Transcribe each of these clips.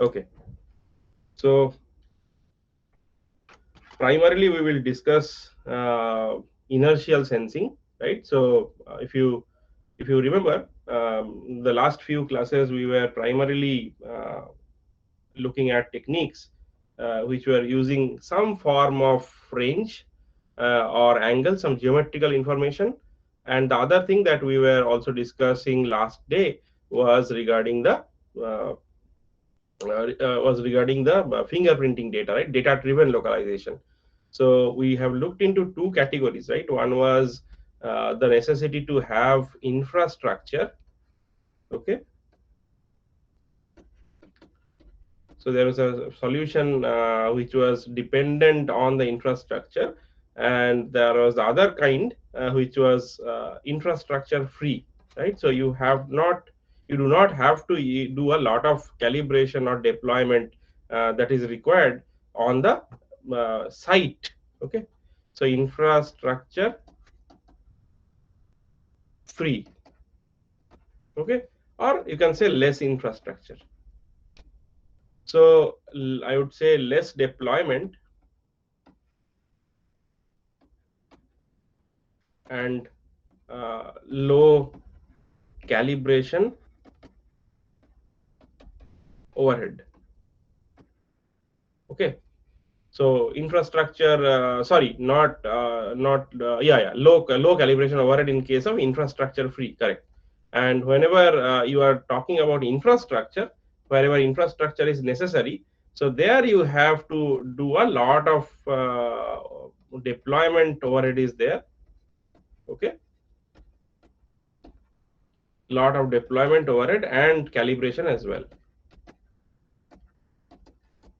Okay, so primarily we will discuss inertial sensing, right? So if you remember, the last few classes we were primarily looking at techniques which were using some form of range or angle, some geometrical information. And the other thing that we were also discussing last day was regarding the uh, fingerprinting data, right? Data driven localization. So we have looked into two categories, right? One was the necessity to have infrastructure. Okay, so there was a solution which was dependent on the infrastructure, and there was the other kind which was infrastructure free, right? So you do not have to do a lot of calibration or deployment that is required on the site. Okay, so infrastructure free. Okay, or you can say less infrastructure. So I would say less deployment and low calibration overhead. Okay, so infrastructure, sorry, low calibration overhead in case of infrastructure free, correct. And whenever you are talking about infrastructure, wherever infrastructure is necessary, so there you have to do a lot of deployment overhead is there. Okay, lot of deployment overhead and calibration as well.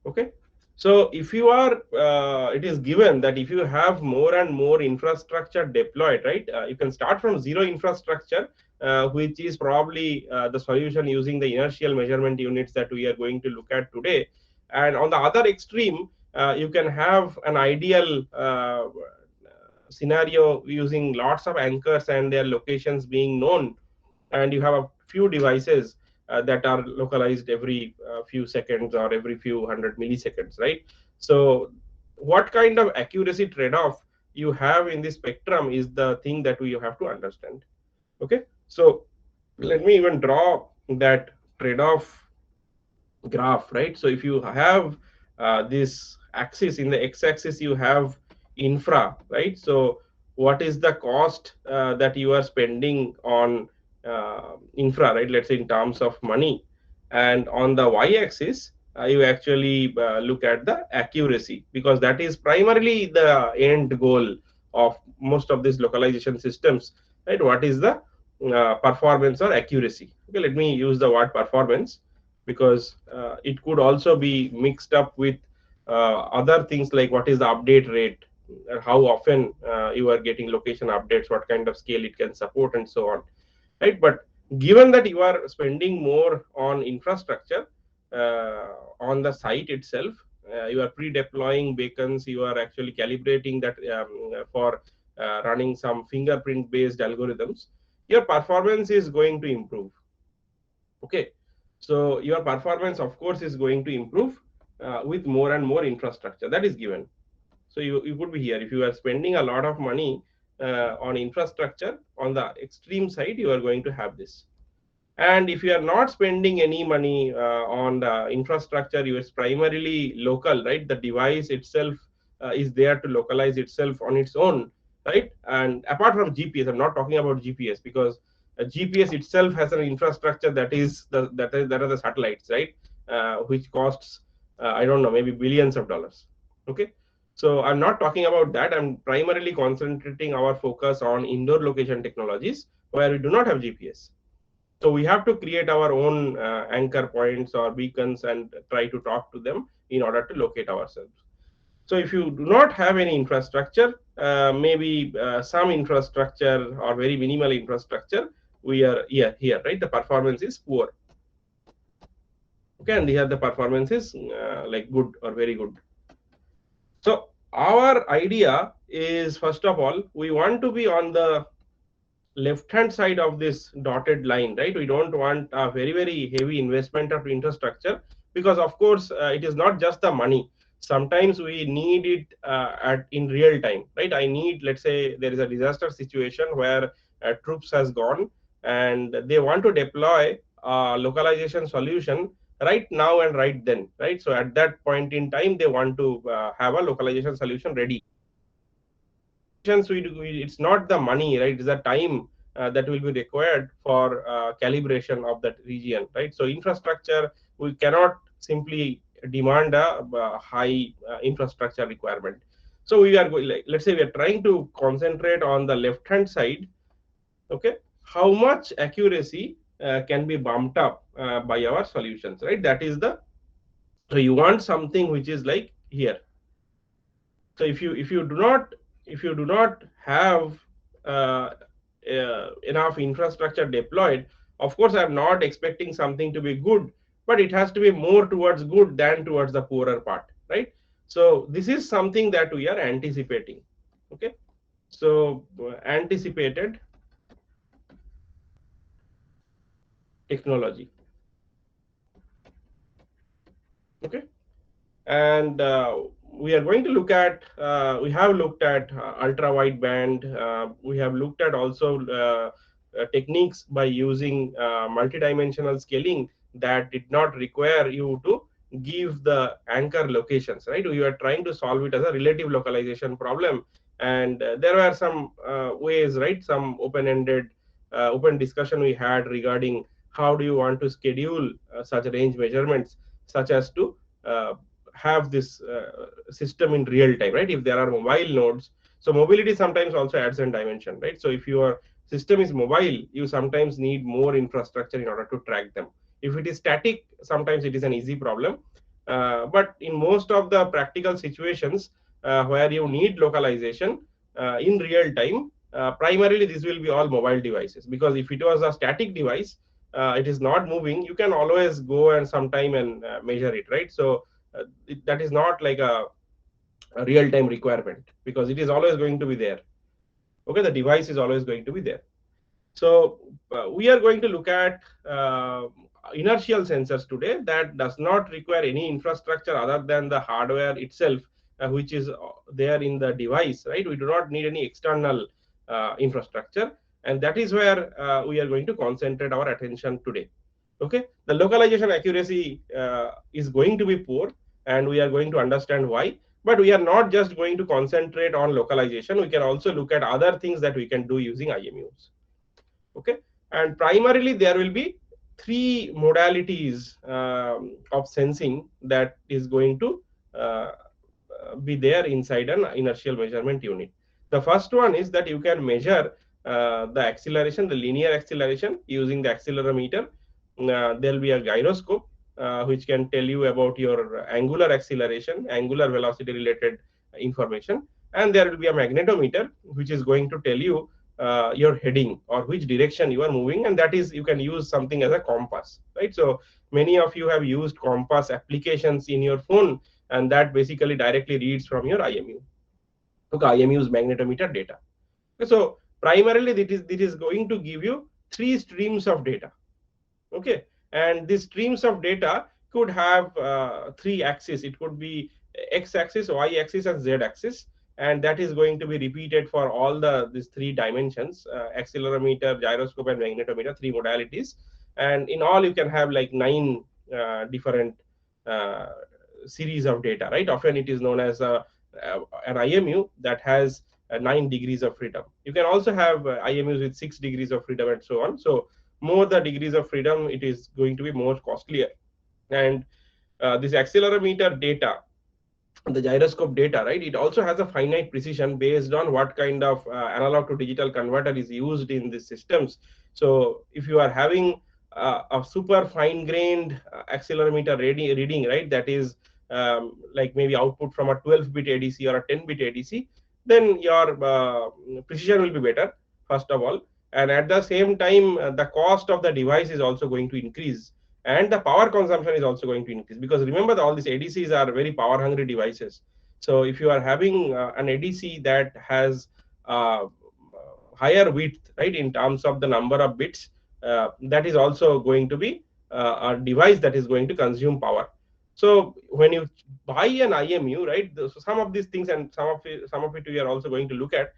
Okay, so if you are it is given that if you have more and more infrastructure deployed, right, you can start from zero infrastructure, which is probably the solution using the inertial measurement units that we are going to look at today. And on the other extreme, you can have an ideal scenario using lots of anchors and their locations being known, and you have a few devices that are localized every few seconds or every few hundred milliseconds, right? So what kind of accuracy trade-off you have in the spectrum is the thing that we have to understand. Okay, so let me even draw that trade-off graph, right? So if you have this axis, in the x-axis you have infra, right? So what is the cost that you are spending on infra, right? Let's say in terms of money. And on the y-axis you actually look at the accuracy, because that is primarily the end goal of most of these localization systems, right? What is the performance or accuracy? Okay, let me use the word performance, because it could also be mixed up with other things like what is the update rate, how often you are getting location updates, what kind of scale it can support, and so on, right? But given that you are spending more on infrastructure on the site itself, you are pre-deploying beacons, you are actually calibrating that for running some fingerprint based algorithms, your performance is going to improve. Okay, so your performance of course is going to improve with more and more infrastructure that is given. So you could be here, if you are spending a lot of money on infrastructure, on the extreme side you are going to have this. And if you are not spending any money on the infrastructure, you is primarily local, right? The device itself is there to localize itself on its own, right? And apart from GPS, I'm not talking about GPS, because GPS itself has an infrastructure that is that are the satellites, right? Which costs I don't know, maybe billions of dollars. Okay, so I'm not talking about that. I'm primarily concentrating our focus on indoor location technologies where we do not have GPS. So we have to create our own anchor points or beacons and try to talk to them in order to locate ourselves. So if you do not have any infrastructure, maybe some infrastructure or very minimal infrastructure, we are here, right? The performance is poor. Okay, and here the performance is like good or very good. So our idea is, first of all, we want to be on the left hand side of this dotted line, right? We don't want a very heavy investment of infrastructure, because of course it is not just the money. Sometimes we need it at in real time, right? I need, let's say there is a disaster situation where troops has gone and they want to deploy a localization solution right now and right then, right? So at that point in time they want to have a localization solution ready. It's not the money, right? It's the time that will be required for calibration of that region, right? So infrastructure, we cannot simply demand a high infrastructure requirement. So we are going, like, let's say we are trying to concentrate on the left hand side. Okay, how much accuracy can be bumped up by our solutions, right? That is the, so you want something which is like here. So if you do not have enough infrastructure deployed, of course I'm not expecting something to be good, but it has to be more towards good than towards the poorer part, right? So this is something that we are anticipating. Okay, so anticipated technology. Okay, and we are going to look at, we have looked at ultra wideband, we have looked at also techniques by using multidimensional scaling that did not require you to give the anchor locations, right? We were trying to solve it as a relative localization problem, and there were some ways, right? Some open-ended open discussion we had regarding how do you want to schedule such range measurements, such as to have this system in real time, right? If there are mobile nodes, so mobility sometimes also adds a dimension, right? So if your system is mobile, you sometimes need more infrastructure in order to track them. If it is static, sometimes it is an easy problem. But in most of the practical situations where you need localization in real time, primarily this will be all mobile devices, because if it was a static device, it is not moving, you can always go and sometime and measure it, right? So that is not like a real time requirement, because it is always going to be there. Okay, the device is always going to be there. So we are going to look at inertial sensors today that does not require any infrastructure other than the hardware itself, which is there in the device, right? We do not need any external infrastructure, and that is where we are going to concentrate our attention today. Okay, the localization accuracy is going to be poor, and we are going to understand why. But we are not just going to concentrate on localization, we can also look at other things that we can do using IMUs. Okay, and primarily there will be three modalities of sensing that is going to be there inside an inertial measurement unit. The first one is that you can measure the acceleration, the linear acceleration, using the accelerometer. There will be a gyroscope which can tell you about your angular acceleration, angular velocity related information, and there will be a magnetometer which is going to tell you your heading or which direction you are moving, and that is, you can use something as a compass, right? So many of you have used compass applications in your phone, and that basically directly reads from your IMU. Okay, IMU's magnetometer data. So primarily it is going to give you three streams of data. Okay, and these streams of data could have three axes. It could be x axis, y axis, and z axis, and that is going to be repeated for all these three dimensions: accelerometer, gyroscope, and magnetometer, three modalities. And in all you can have like 9 different uh, series of data, right? Often it is known as an IMU that has 9 degrees of freedom. You can also have IMUs with 6 degrees of freedom and so on. So more the degrees of freedom, it is going to be more costlier. And this accelerometer data, the gyroscope data, right? It also has a finite precision based on what kind of analog to digital converter is used in these systems. So if you are having a super fine grained accelerometer reading, right, that is like maybe output from a 12-bit ADC or a 10-bit ADC, then your precision will be better, first of all. And at the same time, the cost of the device is also going to increase, and the power consumption is also going to increase, because remember that all these ADCs are very power hungry devices. So if you are having an ADC that has higher width, right, in terms of the number of bits, that is also going to be a device that is going to consume power. So when you buy an IMU, right, so some of these things and some of it we are also going to look at.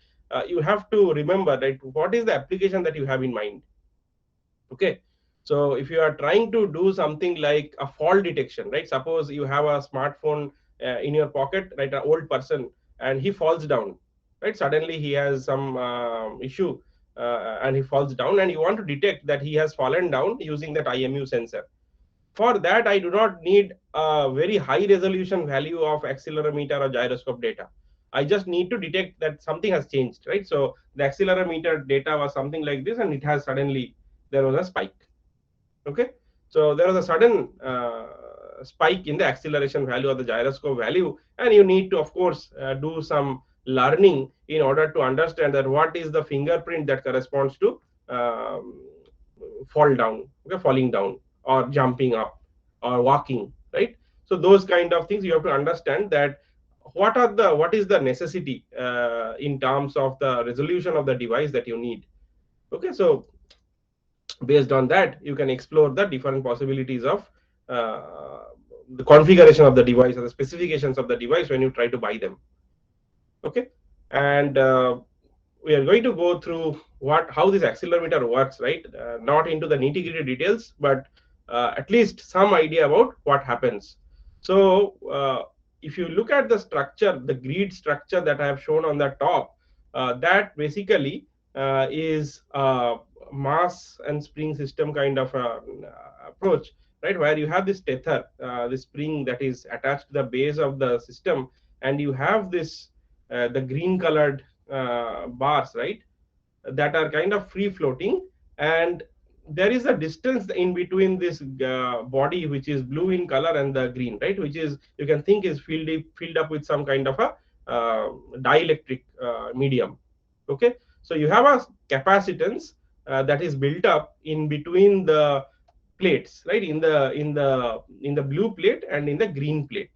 You have to remember, right, what is the application that you have in mind. Okay, so if you are trying to do something like a fall detection, right, suppose you have a smartphone in your pocket, right, an old person, and he falls down, right, suddenly he has some issue, and he falls down, and you want to detect that he has fallen down using that IMU sensor. For that, I do not need a very high resolution value of accelerometer or gyroscope data. I just need to detect that something has changed, right? So the accelerometer data was something like this, and it has suddenly, there was a spike. Okay, so there was a sudden spike in the acceleration value or the gyroscope value, and you need to, of course, do some learning in order to understand that what is the fingerprint that corresponds to um, fall down, okay, falling down or jumping up or walking, right? So those kind of things you have to understand, that what is the necessity in terms of the resolution of the device that you need. Okay, so based on that you can explore the different possibilities of the configuration of the device or the specifications of the device when you try to buy them. Okay, and we are going to go through what how this accelerometer works, right, not into the nitty gritty details, but at least some idea about what happens. So if you look at the structure, the grid structure that I have shown on the top, that basically is mass and spring system kind of approach, right, where you have this tether, the spring that is attached to the base of the system, and you have this the green colored bars, right, that are kind of free floating, and there is a distance in between this body which is blue in color and the green, right, which is, you can think, is filled up with some kind of a dielectric medium. Okay, so you have a capacitance that is built up in between the plates, right, in the blue plate and in the green plate.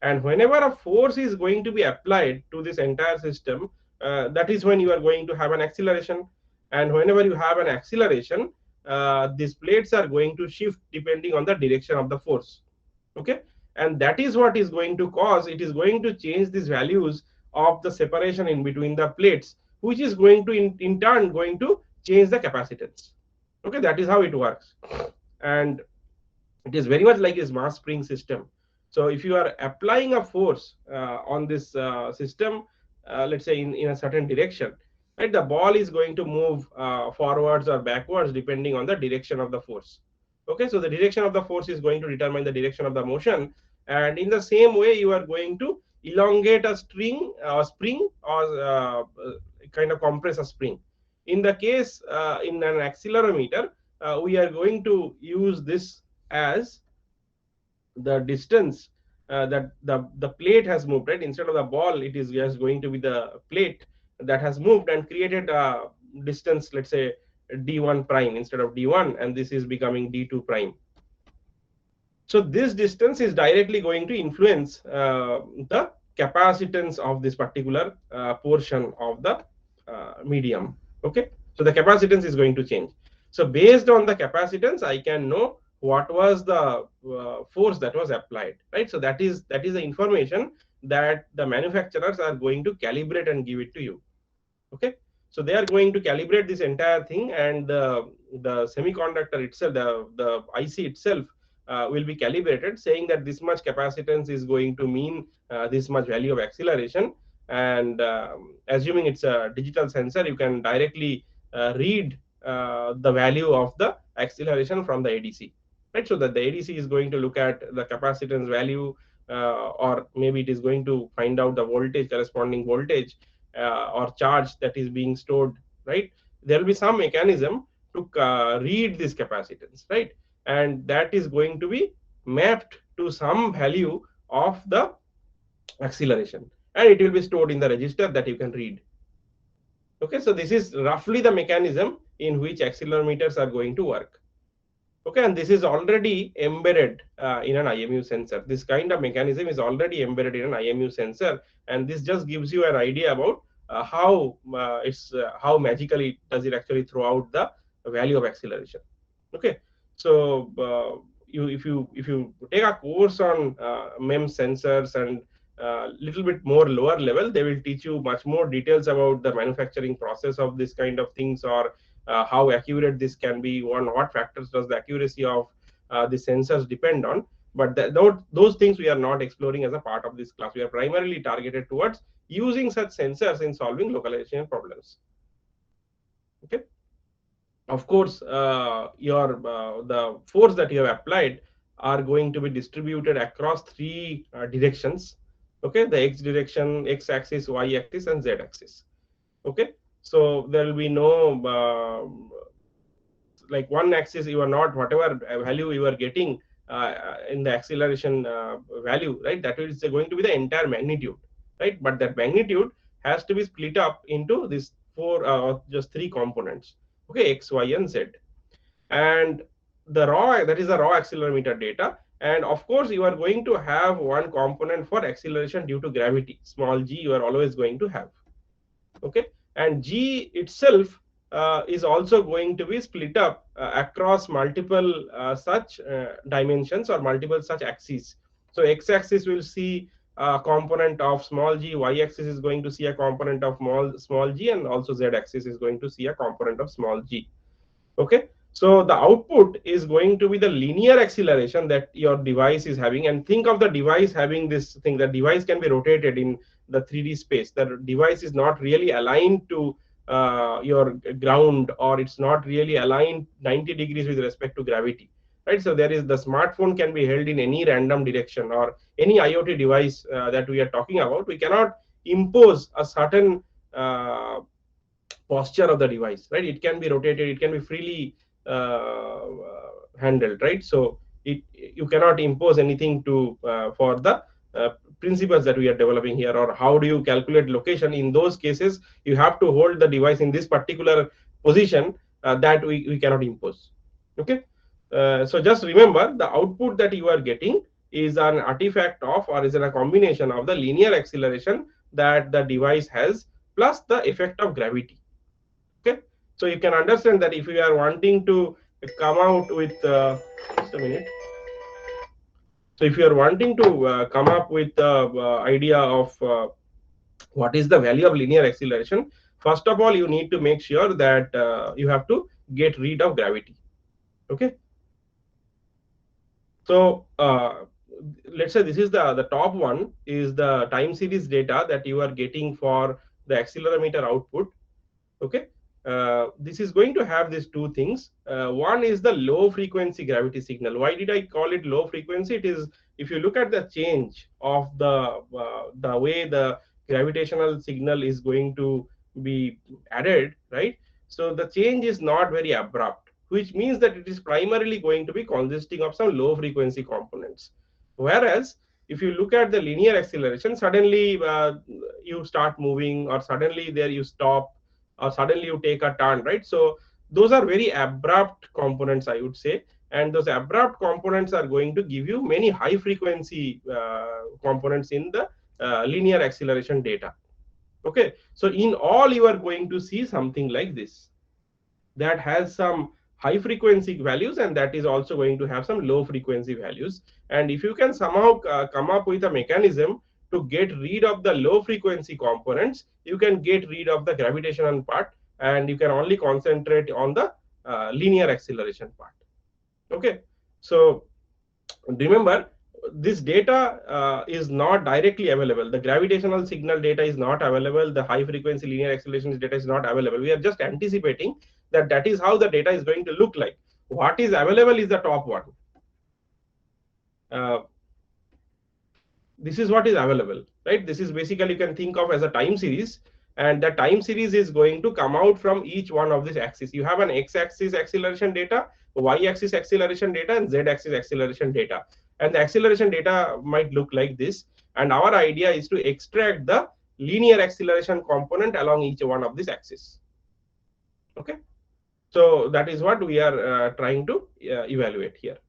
And whenever a force is going to be applied to this entire system, that is when you are going to have an acceleration. And whenever you have an acceleration, these plates are going to shift depending on the direction of the force. Okay, and that is what is going to cause, it is going to change these values of the separation in between the plates, which is going to in turn going to change the capacitance. Okay, that is how it works. And it is very much like this mass spring system. So if you are applying a force on this system, let's say in a certain direction, right, the ball is going to move forwards or backwards depending on the direction of the force. Okay, so the direction of the force is going to determine the direction of the motion, and in the same way you are going to elongate a string or spring, or kind of compress a spring. In the case in an accelerometer, we are going to use this as the distance that the plate has moved, right, instead of the ball, it is just going to be the plate that has moved and created a distance, let's say d1 prime instead of d1, and this is becoming d2 prime. So this distance is directly going to influence the capacitance of this particular portion of the medium. Okay, so the capacitance is going to change. So based on the capacitance, I can know what was the force that was applied, right? So that is the information that the manufacturers are going to calibrate and give it to you. Okay, so they are going to calibrate this entire thing, and the semiconductor itself, the IC itself, will be calibrated, saying that this much capacitance is going to mean this much value of acceleration. And assuming it's a digital sensor, you can directly read the value of the acceleration from the ADC, right? So that the ADC is going to look at the capacitance value, or maybe it is going to find out the voltage, corresponding voltage or charge that is being stored, right? There will be some mechanism to read this capacitance, right? And that is going to be mapped to some value of the acceleration, and it will be stored in the register that you can read. Okay, so this is roughly the mechanism in which accelerometers are going to work. Okay, and this is already embedded in an IMU sensor. This kind of mechanism is already embedded in an IMU sensor, and this just gives you an idea about how magically does it actually throw out the value of acceleration. Okay, so if you take a course on MEMS sensors and little bit more lower level, they will teach you much more details about the manufacturing process of this kind of things, or how accurate this can be, on what factors does the accuracy of the sensors depend on. But those things we are not exploring as a part of this class. We are primarily targeted towards using such sensors in solving localization problems. Okay. Of course, your the force that you have applied are going to be distributed across three directions. Okay, the x direction, x axis, y axis, and z axis. Okay, so there will be no like one axis. You are not, whatever value you are getting in the acceleration value, right, that is going to be the entire magnitude, right? But that magnitude has to be split up into these four, just three components. Okay, x, y, and z. And the raw, that is the raw accelerometer data. And of course you are going to have one component for acceleration due to gravity, small g, you are always going to have. Okay, and g itself is also going to be split up across multiple such dimensions, or multiple such axes. So x axis will see a component of small g, y axis is going to see a component of small g, and also z axis is going to see a component of small g. Okay, so the output is going to be the linear acceleration that your device is having. And think of the device having this thing, the device can be rotated in the 3D space. The device is not really aligned to your ground, or it's not really aligned 90 degrees with respect to gravity, right? So there is, the smartphone can be held in any random direction, or any IoT device that we are talking about. We cannot impose a certain posture of the device, right? It can be rotated, it can be freely handled, right? So you cannot impose anything to for the principles that we are developing here, or how do you calculate location. In those cases, you have to hold the device in this particular position that we cannot impose. Okay, so just remember, the output that you are getting is an artifact of, or is a combination of, the linear acceleration that the device has plus the effect of gravity. Okay, so you can understand that if you are wanting to come out with just a minute. So if you are wanting to come up with the idea of what is the value of linear acceleration, first of all you need to make sure that you have to get rid of gravity. Okay, so let's say this is the top one, is the time series data that you are getting for the accelerometer output. Okay, this is going to have these two things. One is the low frequency gravity signal. Why did I call it low frequency? It is, if you look at the change of the way the gravitational signal is going to be added, right? So the change is not very abrupt, which means that it is primarily going to be consisting of some low frequency components. Whereas if you look at the linear acceleration, suddenly you start moving, or suddenly there you stop, or suddenly you take a turn, right? So those are very abrupt components, I would say. And those abrupt components are going to give you many high frequency components in the linear acceleration data. Okay, so in all you are going to see something like this, that has some high frequency values, and that is also going to have some low frequency values. And if you can somehow come up with a mechanism to get rid of the low frequency components, you can get rid of the gravitational part, and you can only concentrate on the linear acceleration part. Okay, so remember, this data is not directly available. The gravitational signal data is not available, the high frequency linear acceleration data is not available. We are just anticipating that that is how the data is going to look like. What is available is the top one. This is what is available, right? This is basically, you can think of as a time series, and the time series is going to come out from each one of these axes. You have an x-axis acceleration data, y-axis acceleration data, and z-axis acceleration data. And the acceleration data might look like this, and our idea is to extract the linear acceleration component along each one of these axes. Okay, so that is what we are trying to evaluate here.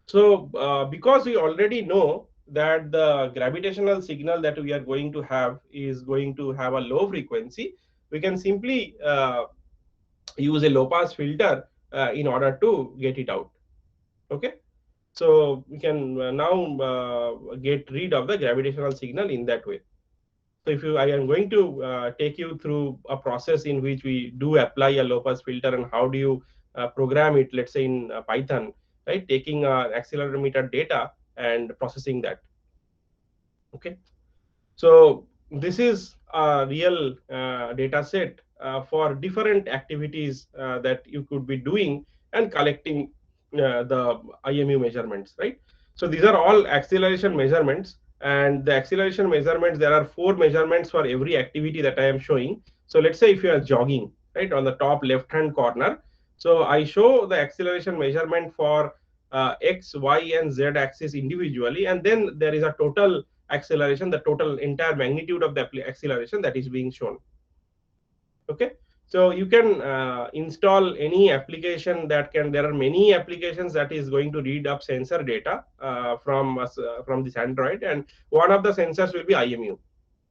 So because we already know that the gravitational signal that we are going to have is going to have a low frequency, we can simply use a low pass filter in order to get it out. Okay, so we can now get rid of the gravitational signal in that way. So if you, I am going to take you through a process in which we do apply a low pass filter, and how do you program it, let's say in Python, right? Taking accelerometer data and processing that. Okay. So this is a real data set for different activities that you could be doing and collecting the IMU measurements, right? So these are all acceleration measurements, and the acceleration measurements, there are 4 measurements for every activity that I am showing. So let's say if you are jogging, right, on the top left hand corner, so I show the acceleration measurement for x, y, and z axis individually, and then there is a total acceleration, the total entire magnitude of the acceleration that is being shown. Okay, so you can install any application that can, there are many applications that is going to read up sensor data from us from this Android, and one of the sensors will be IMU.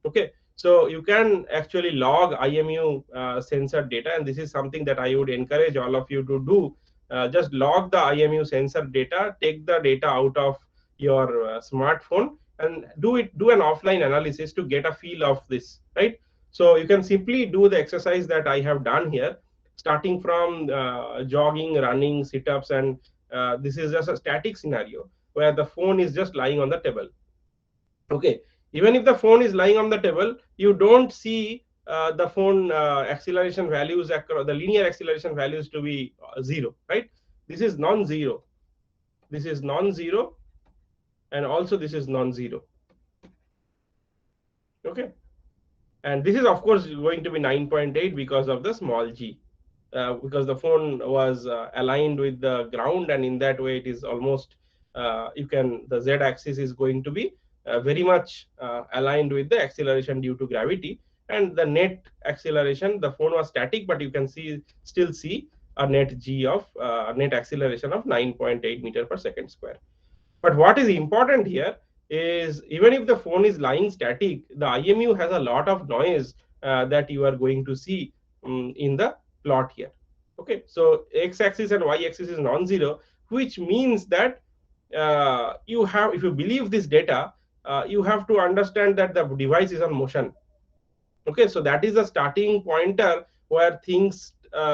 Okay, so you can actually log IMU sensor data, and this is something that I would encourage all of you to do. Just log the IMU sensor data, take the data out of your smartphone, and do an offline analysis to get a feel of this, right? So you can simply do the exercise that I have done here, starting from jogging, running, sit-ups, and this is just a static scenario where the phone is just lying on the table. Okay, even if the phone is lying on the table, you don't see the phone acceleration values, the linear acceleration values to be 0, right? This is non-zero, this is non-zero, and also this is non-zero. Okay, and this is of course going to be 9.8 because of the small g, because the phone was aligned with the ground, and in that way it is almost you can, the z axis is going to be very much aligned with the acceleration due to gravity, and the net acceleration, the phone was static, but you can still see a net g of net acceleration of 9.8 meter per second square. But what is important here is, even if the phone is lying static, the IMU has a lot of noise that you are going to see in the plot here. Okay, so x-axis and y-axis is non-zero, which means that you have, if you believe this data, you have to understand that the device is on motion. Okay, so that is a starting pointer where things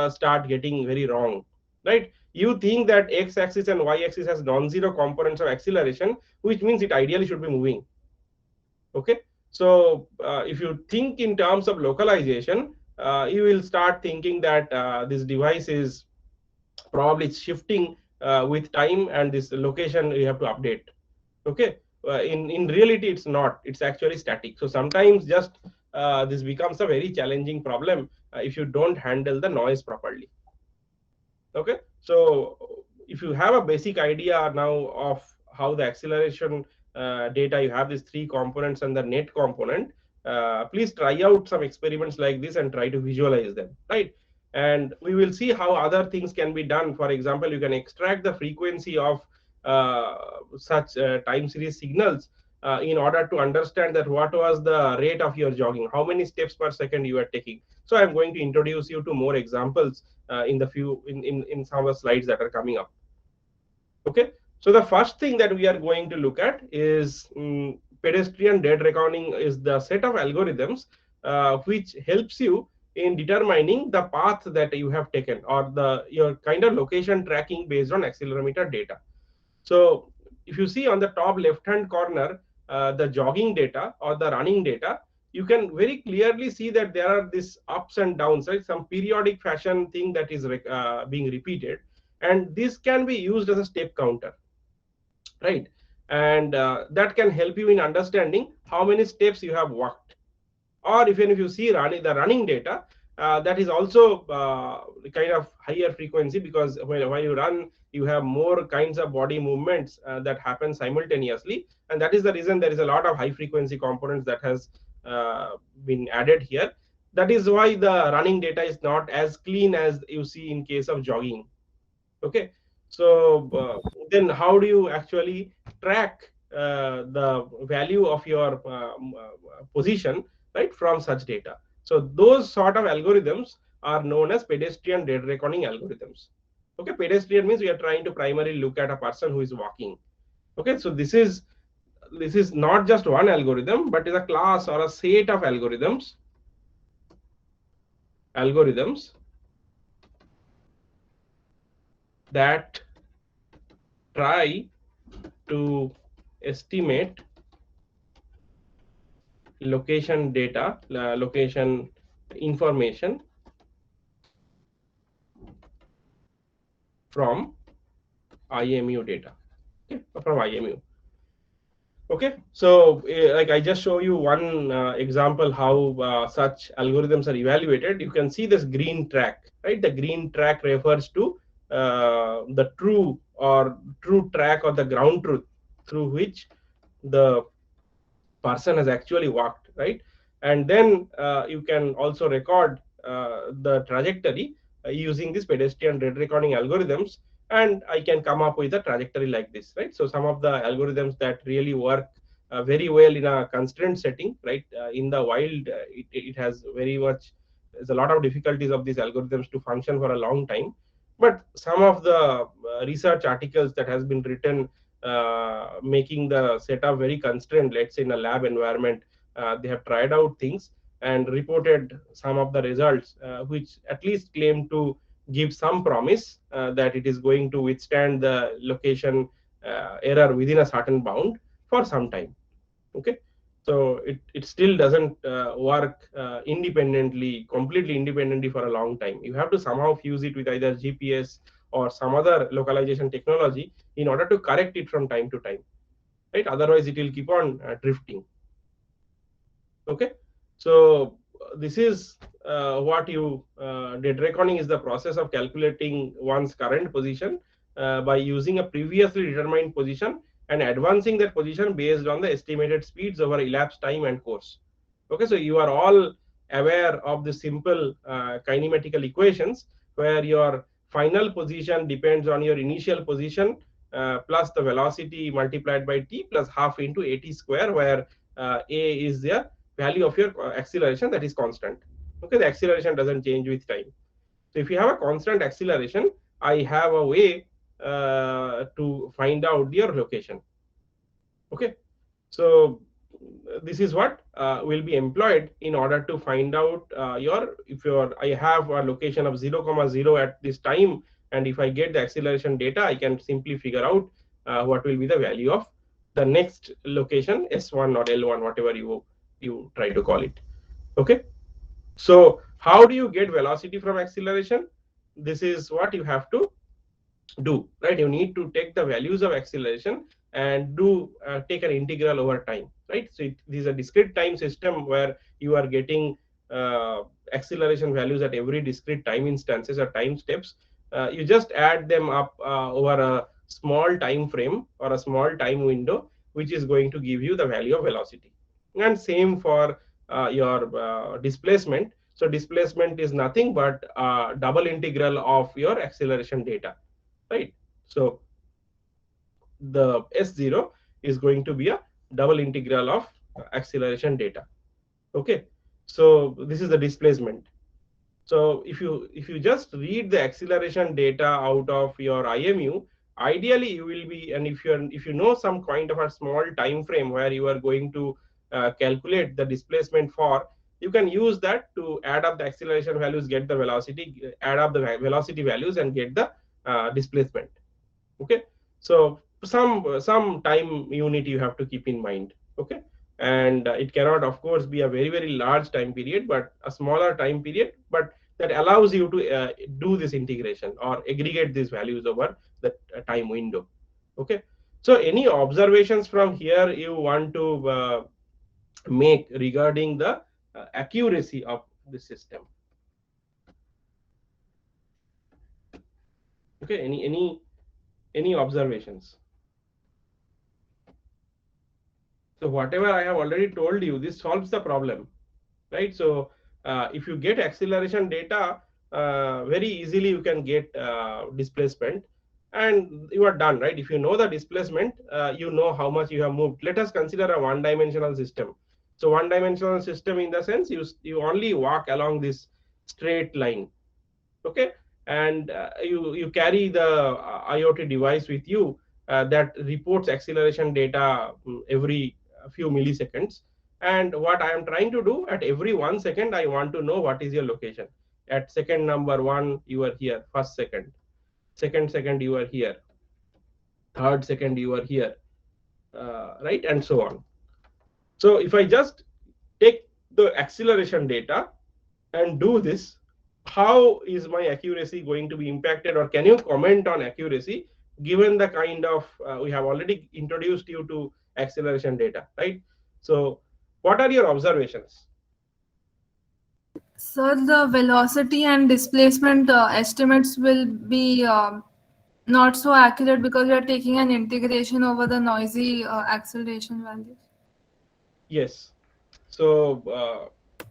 start getting very wrong, right? You think that x-axis and y-axis has non-zero components of acceleration, which means it ideally should be moving. Okay, so if you think in terms of localization, you will start thinking that this device is probably shifting with time, and this location you have to update. Okay, in reality it's not, it's actually static. So sometimes just this becomes a very challenging problem if you don't handle the noise properly. Okay, so if you have a basic idea now of how the acceleration data, you have these 3 components and the net component, please try out some experiments like this and try to visualize them, right? And we will see how other things can be done. For example, you can extract the frequency of such time series signals in order to understand that what was the rate of your jogging, how many steps per second you are taking. So I'm going to introduce you to more examples in the few in some of the slides that are coming up. Okay, so the first thing that we are going to look at is pedestrian dead reckoning, is the set of algorithms which helps you in determining the path that you have taken, or the your kind of location tracking based on accelerometer data. So if you see on the top left hand corner the jogging data or the running data, you can very clearly see that there are these ups and downs, right? Some periodic fashion thing that is being repeated, and this can be used as a step counter, right? And that can help you in understanding how many steps you have walked. Or even if you see the running data, that is also kind of higher frequency, because when you run, you have more kinds of body movements that happen simultaneously, and that is the reason there is a lot of high frequency components that has been added here. That is why the running data is not as clean as you see in case of jogging. Okay, so then how do you actually track the value of your position, right, from such data? So those sort of algorithms are known as pedestrian dead reckoning algorithms. Okay, pedestrian means we are trying to primarily look at a person who is walking. Okay, so this is not just one algorithm, but is a class or a set of algorithms that try to estimate location data, location information from IMU data. Okay, from IMU. Okay, so like I just show you one example how such algorithms are evaluated. You can see this green track, right? The green track refers to the true track or the ground truth through which the person has actually walked, right? And then you can also record the trajectory using this pedestrian rate recording algorithms, and I can come up with a trajectory like this, right? So some of the algorithms that really work very well in a constraint setting, right? In the wild, it has very much, there's a lot of difficulties of these algorithms to function for a long time. But some of the research articles that has been written making the setup very constrained, let's say in a lab environment, they have tried out things and reported some of the results, which at least claim to give some promise that it is going to withstand the location error within a certain bound for some time. Okay, so it still doesn't work independently, completely independently for a long time. You have to somehow fuse it with either GPS or some other localization technology in order to correct it from time to time, right? Otherwise it will keep on drifting. Okay, so this is what you data reckoning is the process of calculating one's current position by using a previously determined position and advancing that position based on the estimated speeds over elapsed time and course. Okay, so you are all aware of the simple kinematical equations where your final position depends on your initial position plus the velocity multiplied by t plus half into at square, where a is the value of your acceleration that is constant. Okay, the acceleration doesn't change with time. So if you have a constant acceleration, I have a way to find out your location. Okay, so this is what will be employed in order to find out your, if your, I have a location of 0 comma 0 at this time, and if I get the acceleration data, I can simply figure out what will be the value of the next location, S1 or L1, whatever you try to call it. Okay, so how do you get velocity from acceleration? This is what you have to do, right? You need to take the values of acceleration and do take an integral over time, right? So this is a discrete time system where you are getting acceleration values at every discrete time instances or time steps. You just add them up over a small time frame or a small time window, which is going to give you the value of velocity. And same for your displacement. So displacement is nothing but double integral of your acceleration data, right? So the S0 is going to be a double integral of acceleration data. Okay, so this is the displacement. So if you just read the acceleration data out of your IMU, ideally you will be, and if you know some kind of a small time frame where you are going to calculate the displacement for, you can use that to add up the acceleration values, get the velocity, add up the velocity values, and get the displacement. Okay, so some time unit you have to keep in mind. Okay, and it cannot of course be a very large time period, but a smaller time period, but that allows you to do this integration or aggregate these values over the time window. Okay, so any observations from here you want to make regarding the accuracy of the system? Okay, any observations? So whatever I have already told you, this solves the problem, right? So if you get acceleration data, very easily you can get displacement, and you are done, right? If you know the displacement, you know how much you have moved. Let us consider a one-dimensional system. So one-dimensional system in the sense you only walk along this straight line. Okay, and you carry the IoT device with you that reports acceleration data every few milliseconds. And what I am trying to do, at every 1 second, I want to know what is your location. At second number 1, you are here. First second, second second, you are here. Third second, you are here. Right, and so on. So if I just take the acceleration data and do this, how is my accuracy going to be impacted, or can you comment on accuracy given the kind of we have already introduced you to acceleration data, right? So what are your observations? So the velocity and displacement estimates will be not so accurate because we are taking an integration over the noisy acceleration values. Yes. So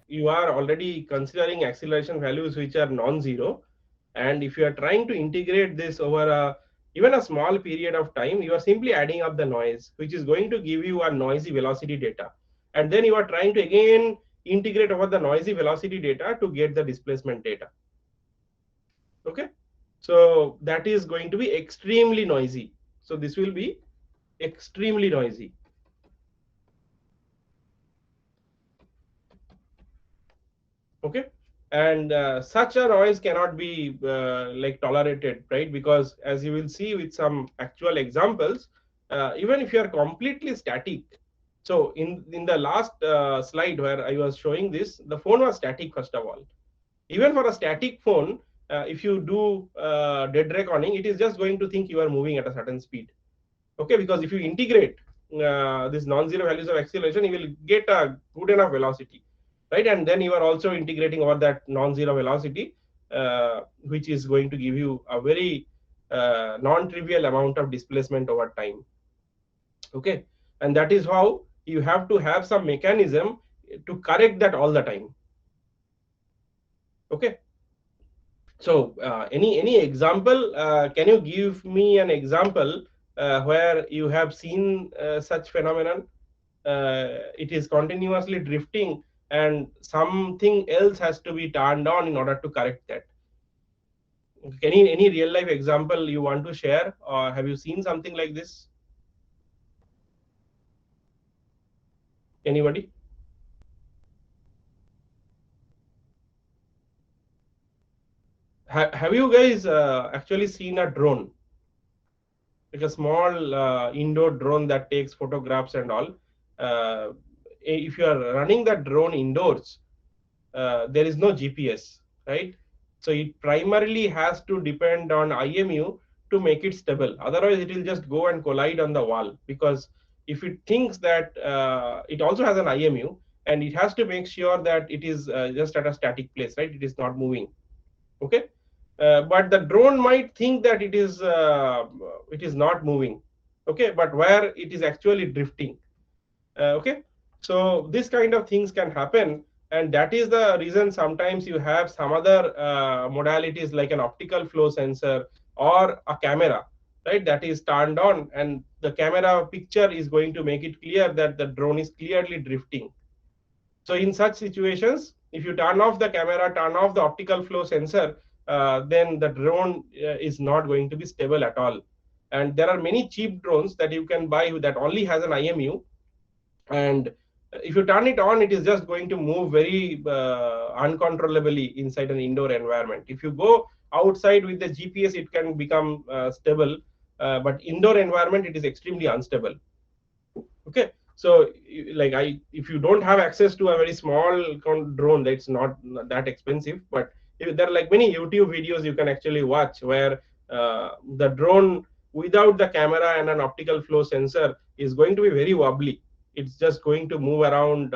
you are already considering acceleration values which are non-zero, and if you are trying to integrate this over even a small period of time, you are simply adding up the noise, which is going to give you a noisy velocity data, and then you are trying to again integrate over the noisy velocity data to get the displacement data. Okay, so that is going to be extremely noisy. So this will be extremely noisy. Okay, and such a noise cannot be like tolerated, right? Because as you will see with some actual examples, even if you are completely static. So in the last slide where I was showing this, the phone was static. First of all, even for a static phone, if you do dead reckoning, it is just going to think you are moving at a certain speed. Okay, because if you integrate these non-zero values of acceleration, you will get a good enough velocity, right? And then you are also integrating over that non-zero velocity, which is going to give you a very non-trivial amount of displacement over time. Okay, and that is how you have to have some mechanism to correct that all the time. Okay, so any example? Can you give me an example where you have seen such phenomenon? It is continuously drifting, and something else has to be turned on in order to correct that. Any real life example you want to share, or have you seen something like this? Anybody? Have you guys actually seen a drone, like a small indoor drone that takes photographs and all? Uh, if you are running that drone indoors, there is no GPS, right? So it primarily has to depend on IMU to make it stable. Otherwise, it will just go and collide on the wall, because if it thinks that it also has an IMU, and it has to make sure that it is just at a static place, right? It is not moving. Okay, but the drone might think that it is not moving. Okay, but where it is actually drifting. Okay, so this kind of things can happen, and that is the reason sometimes you have some other modalities like an optical flow sensor or a camera, right? That is turned on, and the camera picture is going to make it clear that the drone is clearly drifting. So in such situations, if you turn off the camera, turn off the optical flow sensor, then the drone is not going to be stable at all. And there are many cheap drones that you can buy that only has an IMU, and if you turn it on, it is just going to move very uncontrollably inside an indoor environment. If you go outside with the GPS, it can become stable, but indoor environment, it is extremely unstable. Okay, so like if you don't have access to a very small drone, that's not that expensive, but there are like many YouTube videos you can actually watch where the drone without the camera and an optical flow sensor is going to be very wobbly. It's just going to move around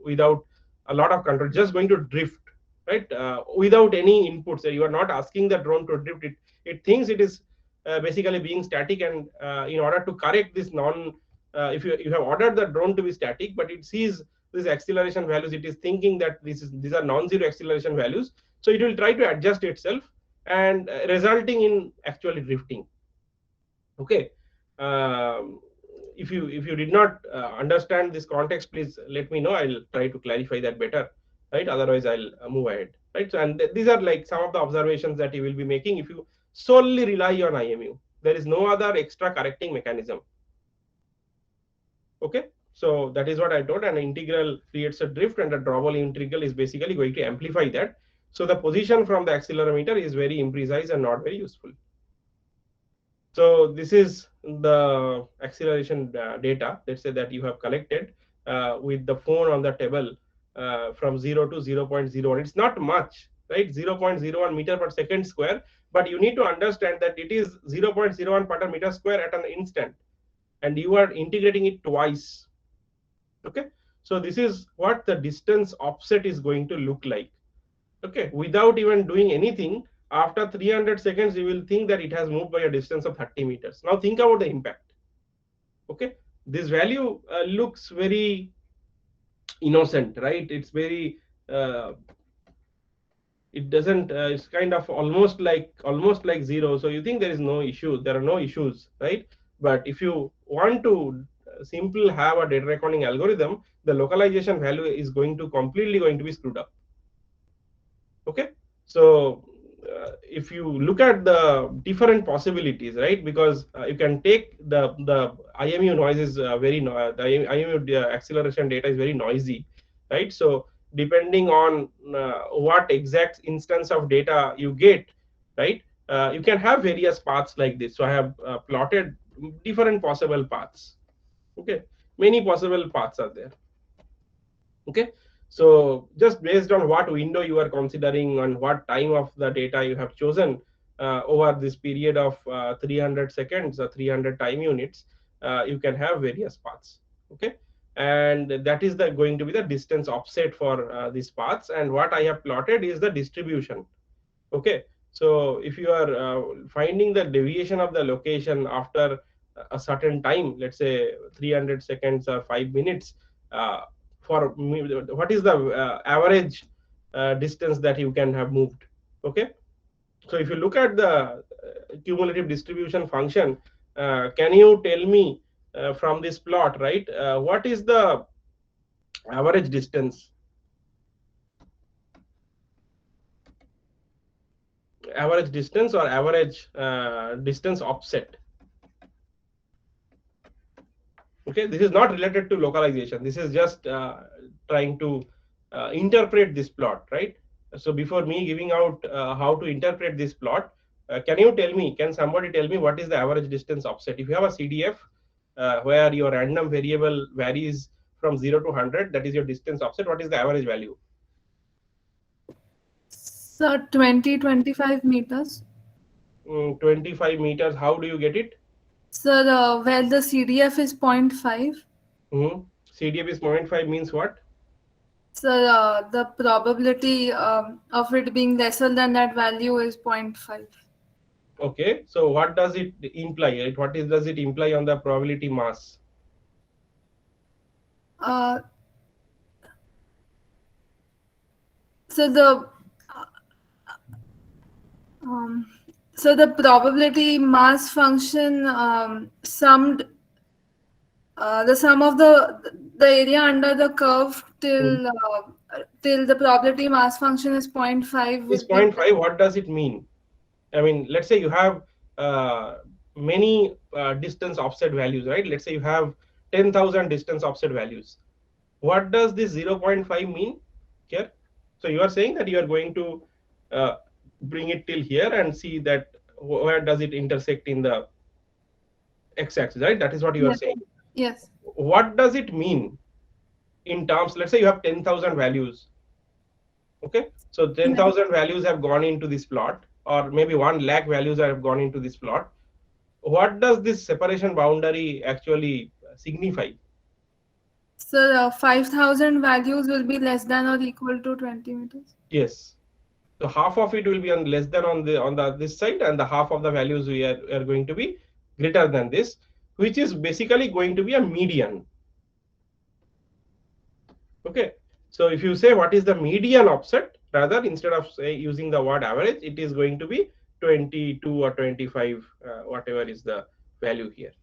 without a lot of control, just going to drift, right? Without any inputs. You are not asking the drone to drift. It thinks it is basically being static, and in order to correct this if you have ordered the drone to be static, but it sees these acceleration values, it is thinking that these are non-zero acceleration values, so it will try to adjust itself, and resulting in actually drifting. Okay, if you did not understand this context, please let me know. I'll try to clarify that better, right? Otherwise, I'll move ahead. right? So, and these are like some of the observations that you will be making if you solely rely on IMU. There is no other extra correcting mechanism. Okay, so that is what I told. An integral creates a drift, and a drawable integral is basically going to amplify that. So the position from the accelerometer is very imprecise and not very useful. So this is the acceleration data. Let's say that you have collected with the phone on the table from 0 to 0.01. It's not much, right? 0.01 meter per second square, but you need to understand that it is 0.01 per meter square at an instant, and you are integrating it twice. Okay, so this is what the distance offset is going to look like. Okay, without even doing anything, after 300 seconds you will think that it has moved by a distance of 30 meters. Now think about the impact. Okay, this value looks very innocent, right? It's very it doesn't it's kind of almost like zero, so you think there is no issue, there are no issues, right? But if you want to simple have a data reckoning algorithm, the localization value is going to completely going to be screwed up. Okay, so if you look at the different possibilities, right, because you can take the IMU noise is the IMU acceleration data is very noisy, right? So depending on what exact instance of data you get, right, you can have various paths like this. So I have plotted different possible paths. Okay, many possible paths are there. Okay, so just based on what window you are considering and what time of the data you have chosen over this period of 300 seconds or 300 time units, you can have various paths. Okay, and that is the going to be the distance offset for these paths, and what I have plotted is the distribution. Okay, so if you are finding the deviation of the location after a certain time, let's say 300 seconds or 5 minutes, uh, what is the average distance that you can have moved. Okay, so if you look at the cumulative distribution function, can you tell me from this plot, right, what is the average distance, or average distance offset? Okay, this is not related to localization, this is just trying to interpret this plot, right? So before me giving out how to interpret this plot, can somebody tell me what is the average distance offset? If you have a CDF where your random variable varies from 0 to 100, that is your distance offset, what is the average value? So 20-25 meters. 25 meters. How do you get it? So where the CDF is 0.5. CDF is 0.5 means what? So the probability of it being lesser than that value is 0.5. Okay, so what does it imply? Right? Does it imply on the probability mass? Uh, so the um, so the probability mass function summed the sum of the area under the curve Mhm. till the probability mass function is 0.5 This would be. 0.5, what does it mean? I mean, let's say you have many distance offset values, right? Let's say you have 10,000 distance offset values. What does this 0.5 mean here? So you are saying that you are going to uh, bring it till here and see that where does it intersect in the x-axis, right? That is what you are Yes. saying. Yes. What does it mean in terms? Let's say you have 10,000 values. Okay, so Yes. 10,000 values have gone into this plot, or maybe 1 lakh values have gone into this plot. What does this separation boundary actually signify? So 5,000 values will be less than or equal to 20 meters. Yes. So half of it will be on less than on the this side, and the half of the values are going to be greater than this, which is basically going to be a median. Okay. So if you say what is the median offset, rather instead of say using the word average, it is going to be 22 or 25, whatever is the value here.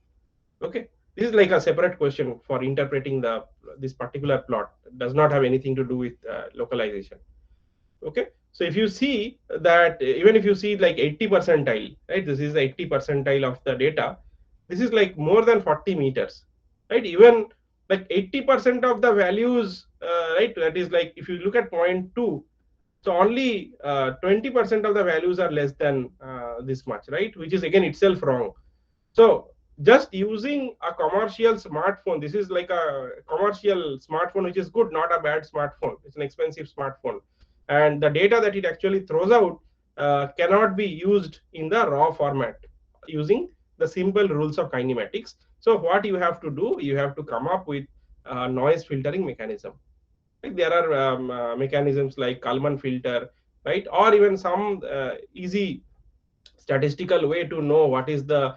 Okay, this is like a separate question for interpreting the this particular plot. It does not have anything to do with localization. Okay, so if you see that, even if you see like 80 percentile, right, this is the 80 percentile of the data, this is like more than 40 meters, right? Even like 80% of the values, right, that is like if you look at point 2, so only 20% of the values are less than this much, right, which is again itself wrong. So just using a commercial smartphone, this is like a commercial smartphone, which is good, not a bad smartphone. It's an expensive smartphone, and the data that it actually throws out cannot be used in the raw format using the simple rules of kinematics. So what you have to do, you have to come up with a noise filtering mechanism. Like there are mechanisms like Kalman filter, right, or even some easy statistical way to know what is the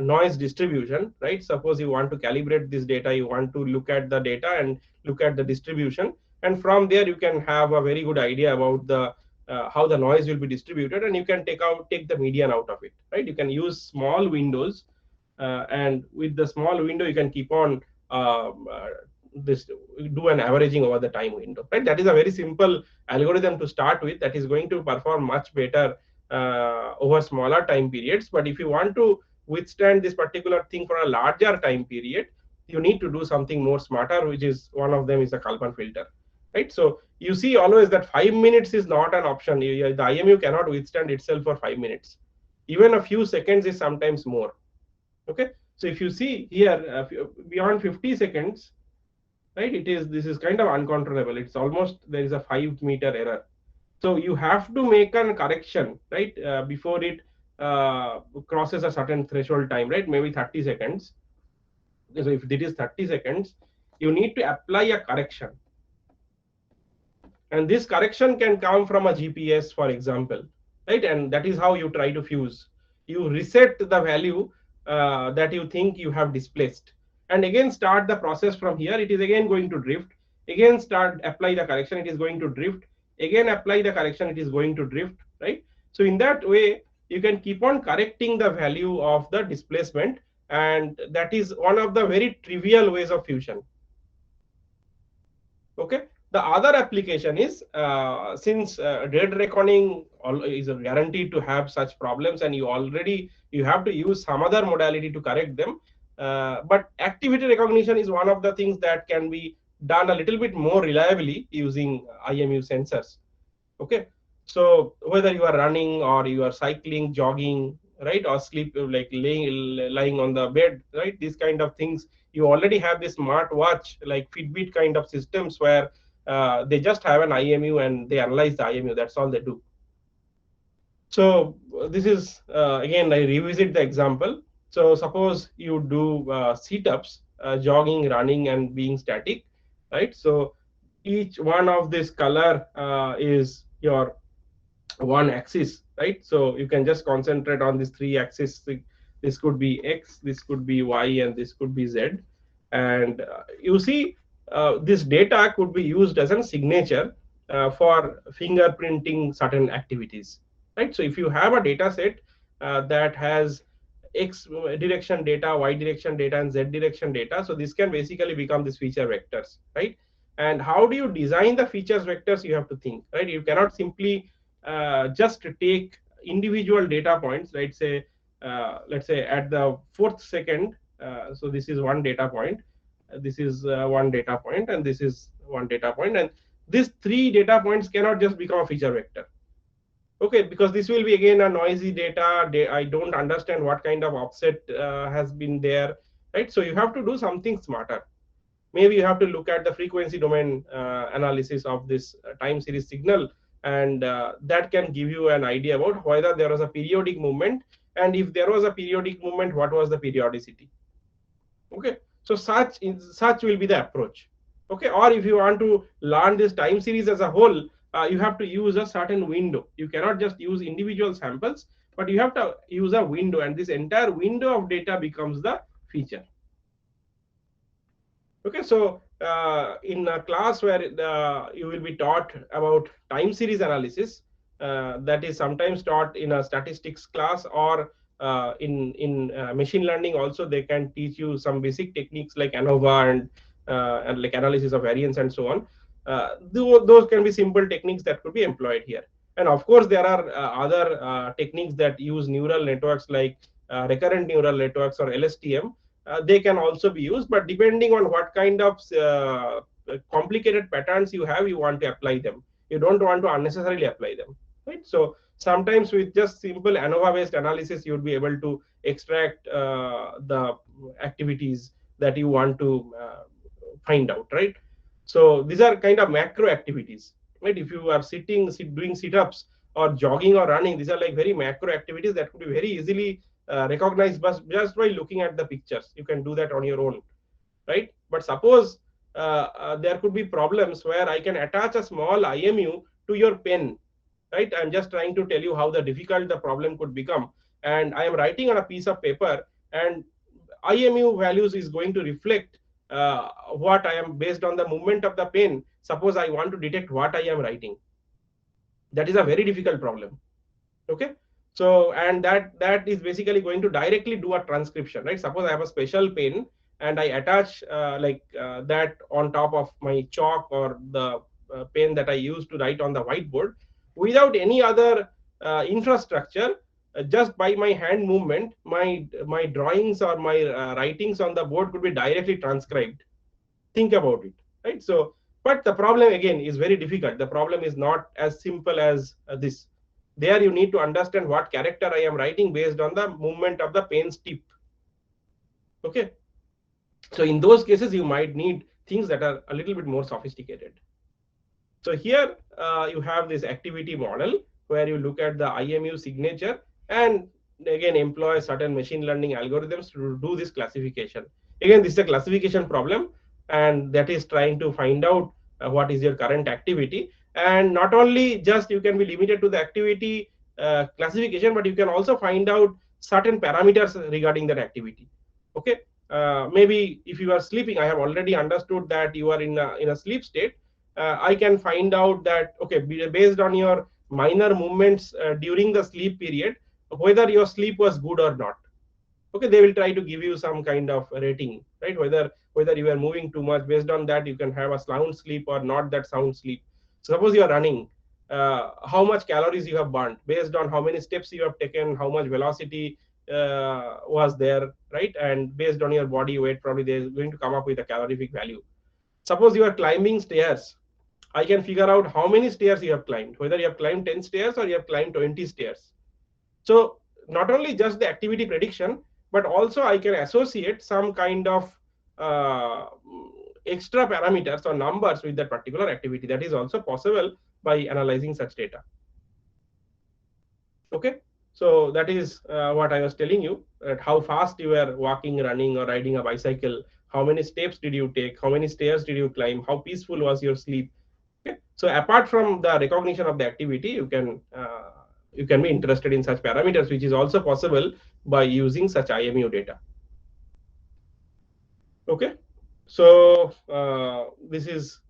noise distribution, right? Suppose you want to calibrate this data, you want to look at the data and look at the distribution, and from there you can have a very good idea about the how the noise will be distributed, and you can take the median out of it, right? You can use small windows, and with the small window you can keep on this do an averaging over the time window, right? That is a very simple algorithm to start with, that is going to perform much better over smaller time periods. But if you want to withstand this particular thing for a larger time period, you need to do something more smarter, which is one of them is a Kalman filter, right? So you see always that 5 minutes is not an option. The IMU cannot withstand itself for 5 minutes. Even a few seconds is sometimes more. Okay, so if you see here, beyond 50 seconds, right, it is, this is kind of uncontrollable. It's almost, there is a 5 meter error. So you have to make a correction, right, before it crosses a certain threshold time, right, maybe 30 seconds. So if it is 30 seconds, you need to apply a correction, and this correction can come from a GPS, for example, right? And that is how you try to fuse. You reset the value that you think you have displaced, and again start the process from here. It is again going to drift. Again start, apply the correction, it is going to drift. Again apply the correction, it is going to drift, right? So in that way you can keep on correcting the value of the displacement, and that is one of the very trivial ways of fusion. Okay, the other application is, since dead reckoning is guaranteed to have such problems, and you have to use some other modality to correct them, but activity recognition is one of the things that can be done a little bit more reliably using IMU sensors. Okay, so whether you are running or you are cycling, jogging, right, or sleep, like lying on the bed, right, these kind of things, you already have this smart watch like Fitbit kind of systems where they just have an IMU and they analyze the IMU, that's all they do. So this is again, I revisit the example. So suppose you do sit-ups, jogging, running, and being static, right? So each one of this color is your one axis, right? So you can just concentrate on these three axes. This could be X, this could be Y, and this could be Z. And you see, this data could be used as a signature for fingerprinting certain activities, right? So if you have a data set that has X direction data, Y direction data, and Z direction data, so this can basically become these feature vectors, right? And how do you design the features vectors? You have to think, right? You cannot simply just take individual data points, right? Say, let's say at the 4th second, so this is one data point, this is one data point, and this is one data point, and these three data points cannot just become a feature vector. Okay, because this will be again a noisy data. I don't understand what kind of offset has been there, right? So you have to do something smarter. Maybe you have to look at the frequency domain analysis of this time series signal, and that can give you an idea about whether there was a periodic movement, and if there was a periodic movement, what was the periodicity. Okay, so such will be the approach. Okay, or if you want to learn this time series as a whole, you have to use a certain window. You cannot just use individual samples, but you have to use a window, and this entire window of data becomes the feature. Okay, so in a class where you will be taught about time series analysis, that is sometimes taught in a statistics class, or in machine learning also they can teach you some basic techniques like ANOVA and like analysis of variance and so on. Those can be simple techniques that could be employed here. And of course, there are other techniques that use neural networks like recurrent neural networks or LSTM. They can also be used, but depending on what kind of complicated patterns you have, you want to apply them. You don't want to unnecessarily apply them, right? So sometimes with just simple ANOVA based analysis, you would be able to extract the activities that you want to find out, right? So these are kind of macro activities, right? If you are doing sit-ups or jogging or running, these are like very macro activities that could be very easily recognized just by looking at the pictures. You can do that on your own, right? But suppose there could be problems where I can attach a small IMU to your pen, right? I'm just trying to tell you how the difficult the problem could become. And I am writing on a piece of paper, and IMU values is going to reflect what I am based on the movement of the pen. Suppose I want to detect what I am writing. That is a very difficult problem. Okay. So, and that is basically going to directly do a transcription, right? Suppose I have a special pen and I attach that on top of my chalk or the pen that I use to write on the whiteboard without any other infrastructure. Just by my hand movement, my drawings or my writings on the board could be directly transcribed. Think about it, right? So, but the problem again is very difficult. The problem is not as simple as this. There you need to understand what character I am writing based on the movement of the pen's tip. Okay. So in those cases, you might need things that are a little bit more sophisticated. So here you have this activity model where you look at the IMU signature and again employ certain machine learning algorithms to do this classification. Again, this is a classification problem, and that is trying to find out what is your current activity. And not only just you can be limited to the activity classification, but you can also find out certain parameters regarding that activity. Okay. Maybe if you are sleeping, I have already understood that you are in a sleep state. I can find out that, okay, based on your minor movements during the sleep period, whether your sleep was good or not. Okay, they will try to give you some kind of rating, right? Whether you are moving too much. Based on that, you can have a sound sleep or not that sound sleep. Suppose you are running, how much calories you have burnt based on how many steps you have taken, how much velocity was there, right? And based on your body weight, probably they're going to come up with a calorific value. Suppose you are climbing stairs, I can figure out how many stairs you have climbed, whether you have climbed 10 stairs or you have climbed 20 stairs. So not only just the activity prediction, but also I can associate some kind of uh, extra parameters or numbers with that particular activity. That is also possible by analyzing such data. Okay. So that is what I was telling you, that how fast you were walking, running, or riding a bicycle, how many steps did you take, how many stairs did you climb, how peaceful was your sleep. Okay. So apart from the recognition of the activity, you can be interested in such parameters, which is also possible by using such IMU data. Okay. So this is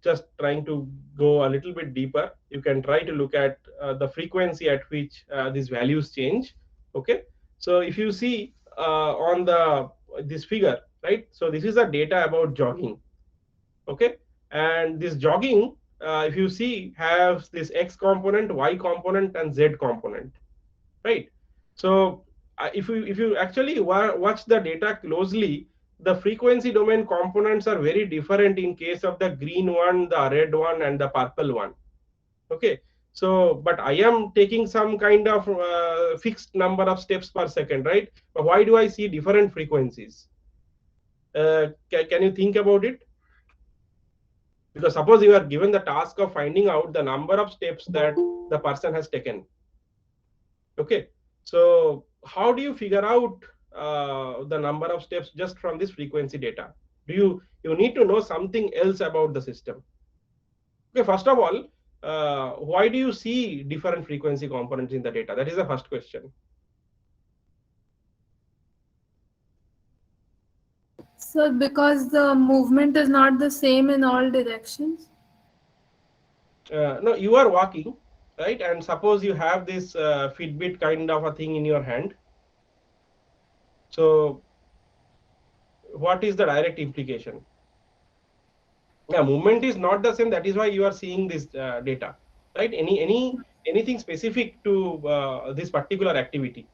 just trying to go a little bit deeper. You can try to look at the frequency at which these values change. Okay. So if you see on this figure, right? So this is a data about jogging. Okay. And this jogging, if you see, has this X component, Y component, and Z component, right? So if you actually watch the data closely, the frequency domain components are very different in case of the green one, the red one, and the purple one. Okay. So, but I am taking some kind of fixed number of steps per second, right? But why do I see different frequencies? Can you think about it? Because suppose you are given the task of finding out the number of steps that the person has taken. Okay. So how do you figure out the number of steps just from this frequency data? You need to know something else about the system? Okay. First of all, why do you see different frequency components in the data? That is the first question. So because the movement is not the same in all directions? No, you are walking, right? And suppose you have this Fitbit kind of a thing in your hand. So what is the direct implication? Yeah, movement is not the same. That is why you are seeing this data, right? Anything specific to this particular activity?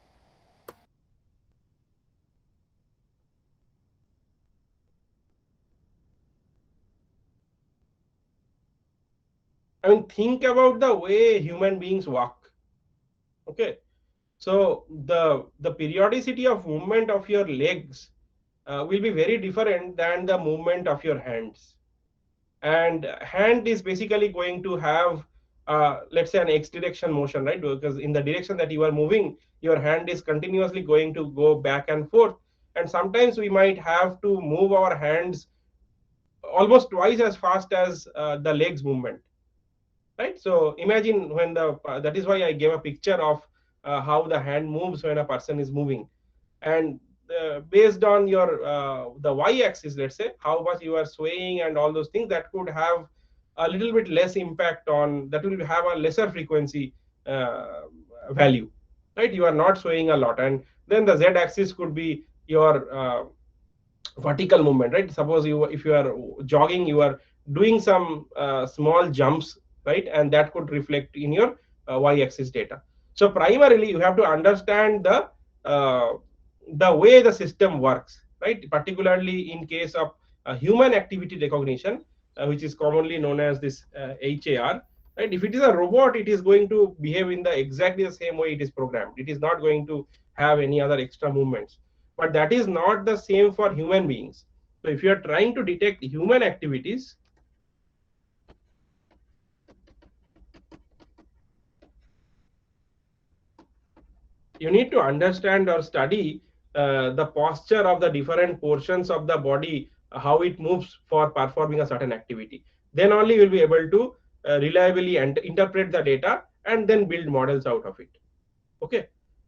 I mean, think about the way human beings walk. Okay, so the periodicity of movement of your legs will be very different than the movement of your hands. And hand is basically going to have let's say an x direction motion, right? Because in the direction that you are moving, your hand is continuously going to go back and forth, and sometimes we might have to move our hands almost twice as fast as the legs movement, right? So imagine when the that is why I gave a picture of how the hand moves when a person is moving. And based on your the y-axis, let's say how much you are swaying and all those things, that could have a little bit less impact on, that will have a lesser frequency uh, value, right? You are not swaying a lot. And then the z-axis could be your vertical movement, right? Suppose you, if you are jogging, you are doing some small jumps, right? And that could reflect in your y-axis data. So primarily you have to understand uh, the way the system works, right? Particularly in case of human activity recognition, which is commonly known as this HAR, right? If it is a robot, it is going to behave in the exactly the same way it is programmed. It is not going to have any other extra movements. But that is not the same for human beings. So if you are trying to detect human activities, you need to understand or study the posture of the different portions of the body, how it moves for performing a certain activity. Then only you will be able to reliably interpret the data and then build models out of it. Okay,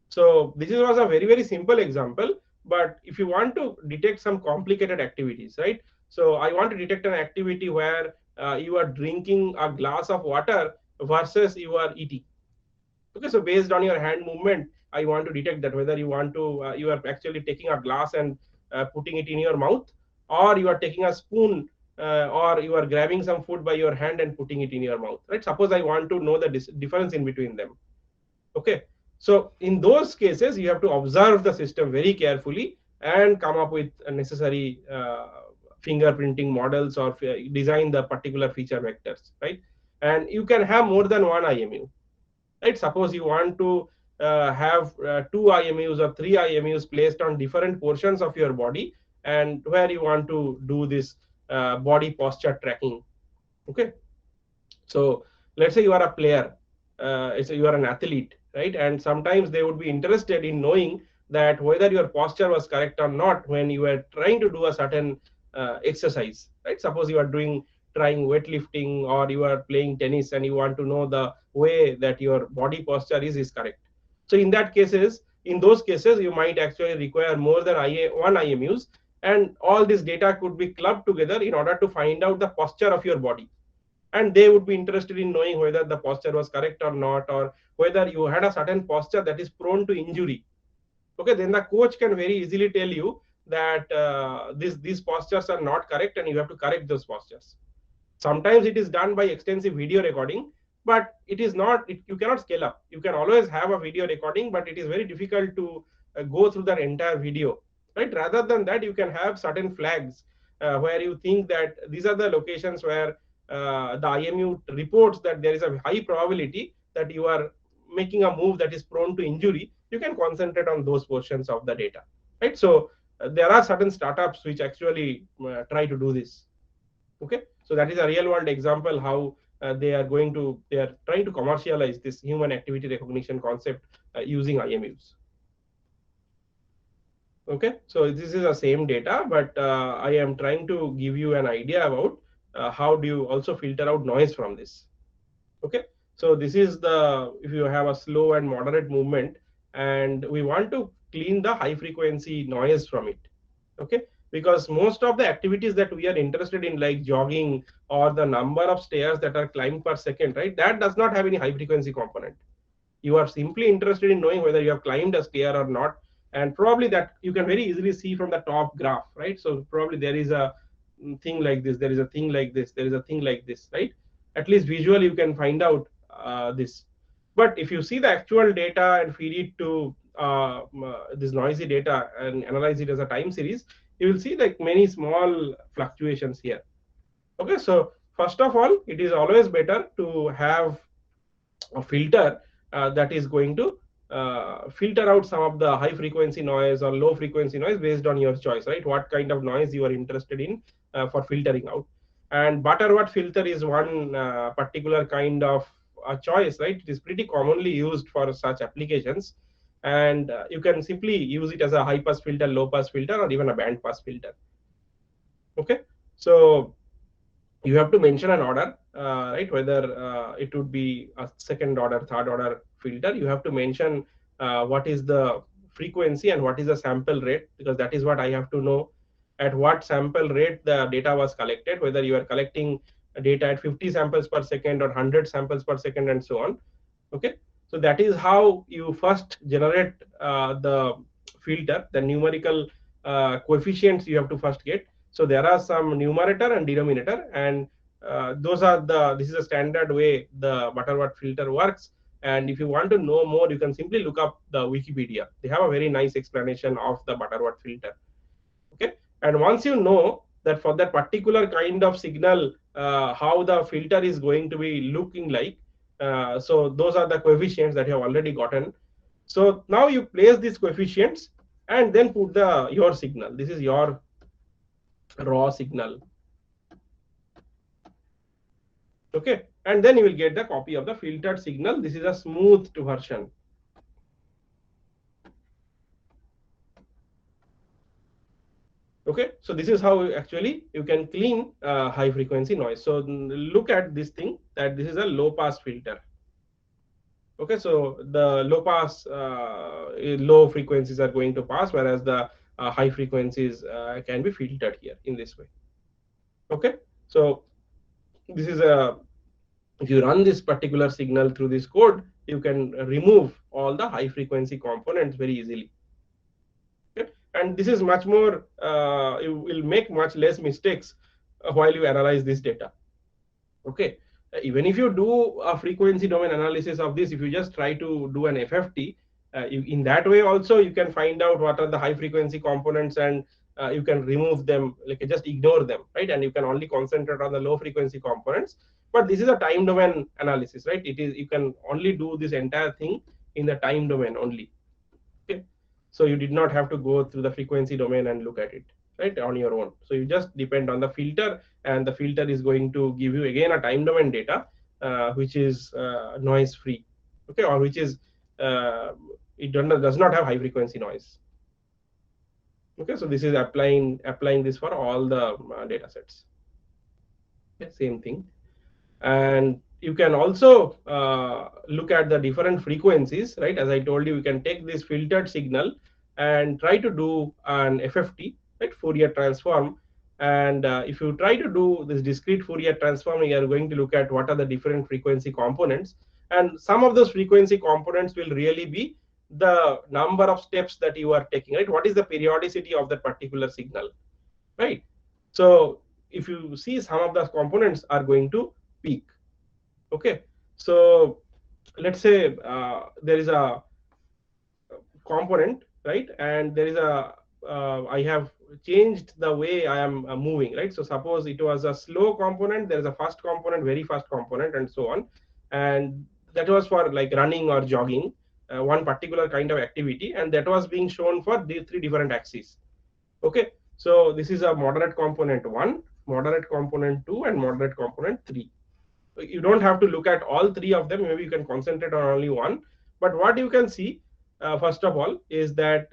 so this was a very very simple example. But if you want to detect some complicated activities, right? So I want to detect an activity where you are drinking a glass of water versus you are eating. Okay, so based on your hand movement, I want to detect that whether you want to you are actually taking a glass and putting it in your mouth, or you are taking a spoon, or you are grabbing some food by your hand and putting it in your mouth, right? Suppose I want to know the difference in between them. Okay, so in those cases you have to observe the system very carefully and come up with a necessary fingerprinting models, or design the particular feature vectors, right? And you can have more than one IMU, right? Suppose you want to have two IMUs or three IMUs placed on different portions of your body, and where you want to do this body posture tracking. Okay, so let's say you are a player, you are an athlete, right? And sometimes they would be interested in knowing that whether your posture was correct or not when you are trying to do a certain exercise, right? Suppose you are trying weightlifting, or you are playing tennis, and you want to know the way that your body posture is correct. So in those cases you might actually require more than one IMUs, and all this data could be clubbed together in order to find out the posture of your body. And they would be interested in knowing whether the posture was correct or not, or whether you had a certain posture that is prone to injury. Okay, then the coach can very easily tell you that these postures are not correct and you have to correct those postures. Sometimes it is done by extensive video recording, but it is not you cannot scale up. You can always have a video recording, but it is very difficult to go through that entire video, right? Rather than that, you can have certain flags where you think that these are the locations where the IMU reports that there is a high probability that you are making a move that is prone to injury. You can concentrate on those portions of the data, right? So there are certain startups which actually try to do this. Okay, so that is a real world example how they are trying to commercialize this human activity recognition concept using IMUs. Okay, so this is the same data, but I am trying to give you an idea about how do you also filter out noise from this. Okay, so this is the, if you have a slow and moderate movement and we want to clean the high frequency noise from it. Okay, because most of the activities that we are interested in, like jogging or the number of stairs that are climbed per second, right, that does not have any high frequency component. You are simply interested in knowing whether you have climbed a stair or not, and probably that you can very easily see from the top graph, right? So probably there is a thing like this, there is a thing like this, there is a thing like this, right? At least visually you can find out this. But if you see the actual data and feed it to this noisy data and analyze it as a time series, you will see like many small fluctuations here. Okay, so first of all, it is always better to have a filter that is going to filter out some of the high frequency noise or low frequency noise based on your choice, right? What kind of noise you are interested in for filtering out. And Butterworth filter is one particular kind of a choice, right? It is pretty commonly used for such applications, and you can simply use it as a high pass filter, low pass filter, or even a band pass filter. Okay, so you have to mention an order, right? Whether it would be a second order, third order filter. You have to mention what is the frequency and what is the sample rate, because that is what I have to know at what sample rate the data was collected, whether you are collecting data at 50 samples per second or 100 samples per second and so on. Okay, so that is how you first generate the filter. The numerical coefficients you have to first get. So there are some numerator and denominator, and those are the, this is a standard way the Butterworth filter works. And if you want to know more, you can simply look up the Wikipedia. They have a very nice explanation of the Butterworth filter. Okay, and once you know that for that particular kind of signal how the filter is going to be looking like, so those are the coefficients that you have already gotten. So now you place these coefficients and then put the your signal. This is your raw signal. Okay, and then you will get the copy of the filtered signal. This is a smoothed version. Okay, so this is how actually you can clean high frequency noise. So look at this thing, that this is a low pass filter. Okay, so the low pass, low frequencies are going to pass, whereas the high frequencies can be filtered here in this way. Okay, so this is a, if you run this particular signal through this code, you can remove all the high frequency components very easily. Okay, and this is much more, you will make much less mistakes while you analyze this data. Okay, even if you do a frequency domain analysis of this, if you just try to do an FFT, in that way also you can find out what are the high frequency components, and you can remove them, like just ignore them, right? And you can only concentrate on the low frequency components. But this is a time domain analysis, right? It is, you can only do this entire thing in the time domain only. Okay, so you did not have to go through the frequency domain and look at it, right, on your own. So you just depend on the filter, and the filter is going to give you again a time domain data which is noise free. Okay, or which is it does not have high frequency noise. Okay, so this is applying this for all the data sets. Okay, same thing. And you can also look at the different frequencies, right? As I told you, you can take this filtered signal and try to do an FFT, right, Fourier transform. And if you try to do this discrete Fourier transform, you are going to look at what are the different frequency components, and some of those frequency components will really be the number of steps that you are taking, right? What is the periodicity of that particular signal, right? So if you see, some of the components are going to peak. Okay, so let's say there is a component, right, and there is a I have changed the way I am moving, right? So suppose it was a slow component, there is a fast component, very fast component, and so on, and that was for like running or jogging, one particular kind of activity, and that was being shown for the three different axes. Okay, so this is a moderate component 1, moderate component 2, and moderate component 3. You don't have to look at all three of them, maybe you can concentrate on only one. But what you can see, first of all, is that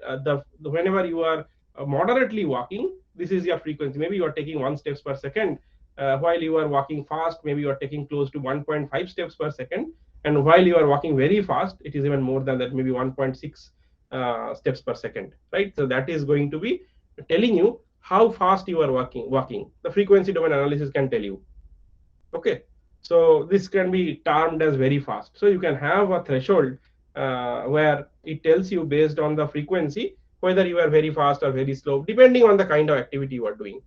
whenever you are moderately walking, this is your frequency. Maybe you are taking 1 steps per second, while you are walking fast, maybe you are taking close to 1.5 steps per second, and while you are walking very fast, it is even more than that, maybe 1.6 steps per second, right? So that is going to be telling you how fast you are walking. The frequency domain analysis can tell you. Okay, so this can be termed as very fast. So you can have a threshold where it tells you based on the frequency whether you are very fast or very slow, depending on the kind of activity you are doing.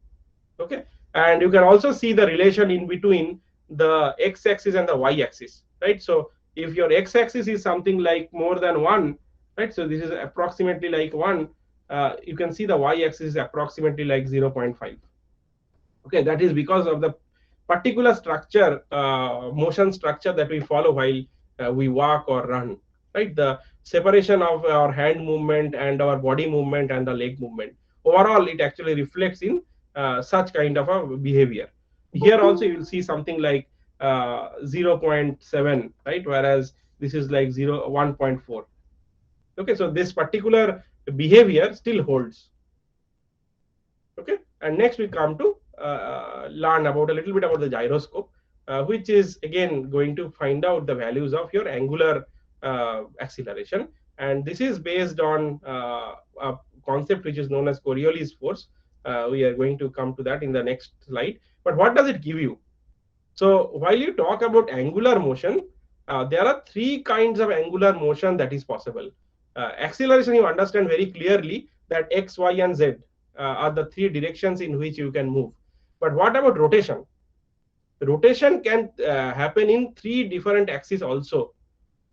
Okay, And you can also see the relation in between the x-axis and the y-axis, right? So if your x-axis is something like more than 1, right, so this is approximately like 1, you can see the y-axis is approximately like 0.5. Okay, that is because of the particular structure, motion structure that we follow while we walk or run, right? The separation of our hand movement and our body movement and the leg movement, overall it actually reflects in such kind of a behavior. Here also you will see something like 0.7, right, whereas this is like 1.4. Okay, so this particular behavior still holds. Okay, and next we come to learn about a little bit about the gyroscope, which is again going to find out the values of your angular acceleration, and this is based on a concept which is known as Coriolis force. We are going to come to that in the next slide. But what does it give you? So while you talk about angular motion, there are three kinds of angular motion that is possible. Acceleration, you understand very clearly that x, y, and z are the three directions in which you can move. But what about rotation? Rotation can happen in three different axes also.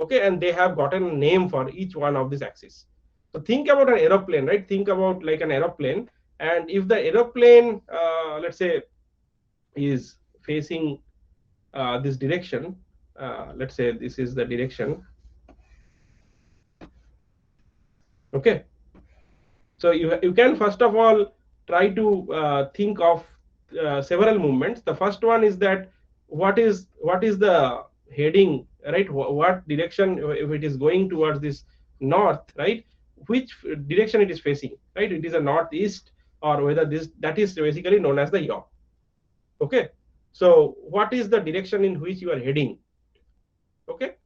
Okay, and they have gotten a name for each one of these axes. So think about an aeroplane, right? Think about like an aeroplane, and if the aeroplane, let's say, is facing this direction, let's say this is the direction. Okay, so you can first of all try to think of several movements. The first one is that what is the heading, right? What direction, if it is going towards this north, right, which direction it is facing, right? It is a northeast, or whether this, that is basically known as the yaw. Okay, so what is the direction in which you are heading? Okay,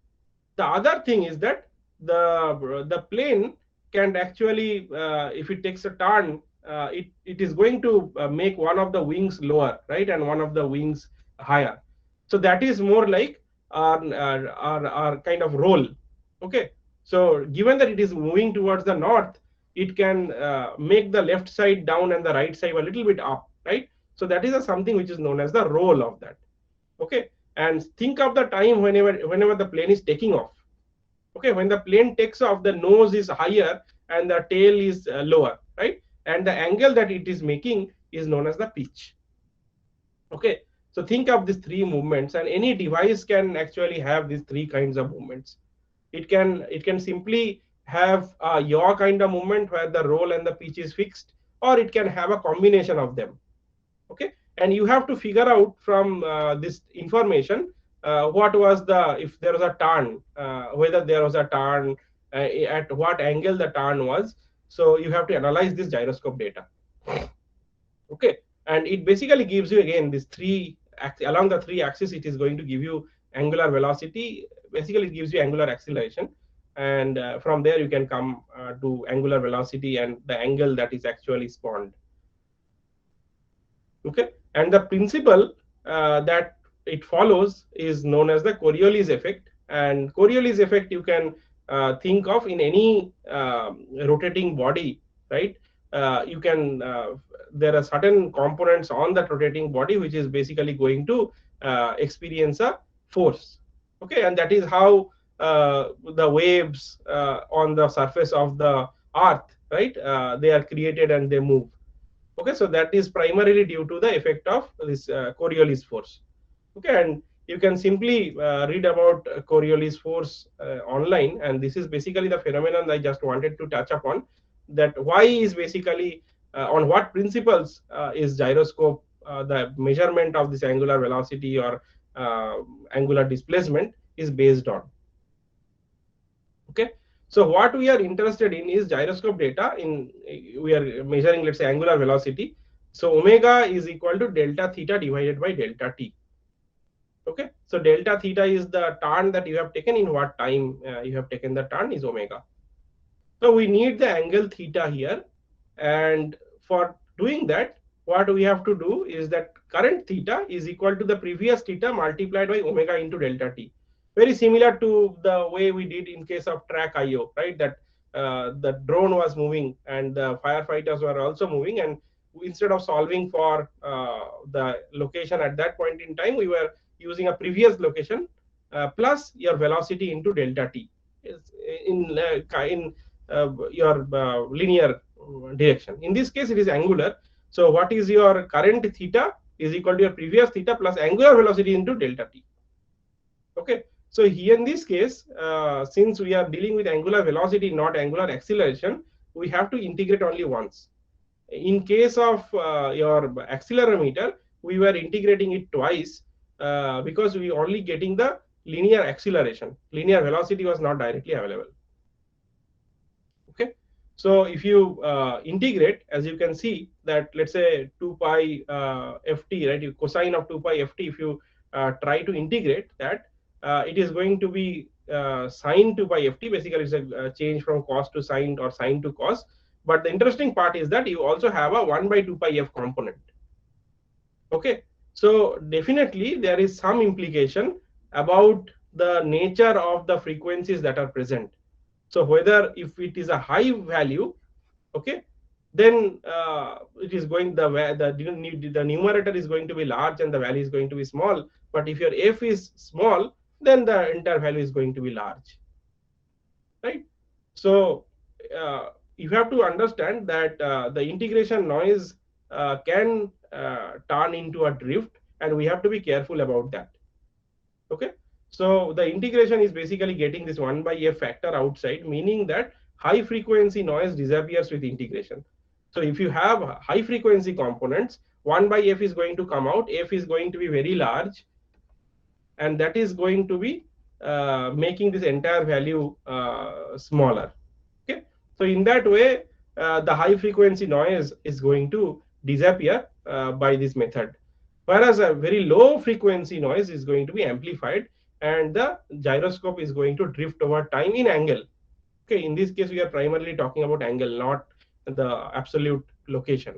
the other thing is that the plane can actually, if it takes a turn, it is going to make one of the wings lower, right, and one of the wings higher. So that is more like our kind of roll. Okay, so given that it is moving towards the north, it can make the left side down and the right side a little bit up, right? So that is something which is known as the roll of that. Okay, and think of the time whenever the plane is taking off. Okay, when the plane takes off, the nose is higher and the tail is lower, right, and the angle that it is making is known as the pitch. Okay, so think of these three movements, and any device can actually have these three kinds of movements. It can simply have a yaw kind of movement where the roll and the pitch is fixed, or it can have a combination of them. Okay, and you have to figure out from this information what was the, if there was a turn, whether there was a turn, at what angle the turn was. So you have to analyze this gyroscope data. Okay, and it basically gives you again this along the three axes, it is going to give you angular velocity. Basically it gives you angular acceleration, and from there you can come to angular velocity and the angle that is actually spawned. Okay, and the principle that it follows is known as the Coriolis effect. And Coriolis effect you can think of in any rotating body, right? You can there are certain components on that rotating body which is basically going to experience a force. Okay, and that is how the waves on the surface of the earth, right, they are created and they move. Okay, so that is primarily due to the effect of this Coriolis force. Okay, and you can simply read about Coriolis force online, and this is basically the phenomenon I just wanted to touch upon, that why is basically on what principles is gyroscope, the measurement of this angular velocity or angular displacement is based on. Okay, so what we are interested in is gyroscope data. In we are measuring, let's say, angular velocity. So omega is equal to delta theta divided by delta t. Okay, so delta theta is the turn that you have taken, in what time you have taken the turn is omega. So we need the angle theta here, and for doing that, what we have to do is that current theta is equal to the previous theta multiplied by omega into delta t. Very similar to the way we did in case of track IO, right? That the drone was moving and the firefighters were also moving, and instead of solving for the location at that point in time, we were using a previous location plus your velocity into delta t in your linear direction. In this case, it is angular. So what is your current theta is equal to your previous theta plus angular velocity into delta t. Okay. So here in this case, since we are dealing with angular velocity, not angular acceleration, we have to integrate only once. In case of your accelerometer, we were integrating it twice because we only getting the linear acceleration. Linear velocity was not directly available. Okay. So if you integrate, as you can see that, let's say 2 pi ft, right, you cosine of 2 pi ft, if you try to integrate that, it is going to be sine 2 pi ft. Basically it's a change from cos to sine or sine to cos. But the interesting part is that you also have a 1 by 2 pi f component. Okay. So definitely there is some implication about the nature of the frequencies that are present. So whether if it is a high value, okay, then it is going the numerator is going to be large and the value is going to be small. But if your f is small, then the entire value is going to be large, right? So you have to understand that the integration noise can turn into a drift, and we have to be careful about that. Okay. So the integration is basically getting this 1 by f factor outside, meaning that high frequency noise disappears with integration. So if you have high frequency components, 1 by f is going to come out, f is going to be very large, and that is going to be making this entire value smaller. Okay. So in that way, the high frequency noise is going to disappear by this method, whereas a very low frequency noise is going to be amplified and the gyroscope is going to drift over time in angle. Okay. In this case, we are primarily talking about angle, not the absolute location.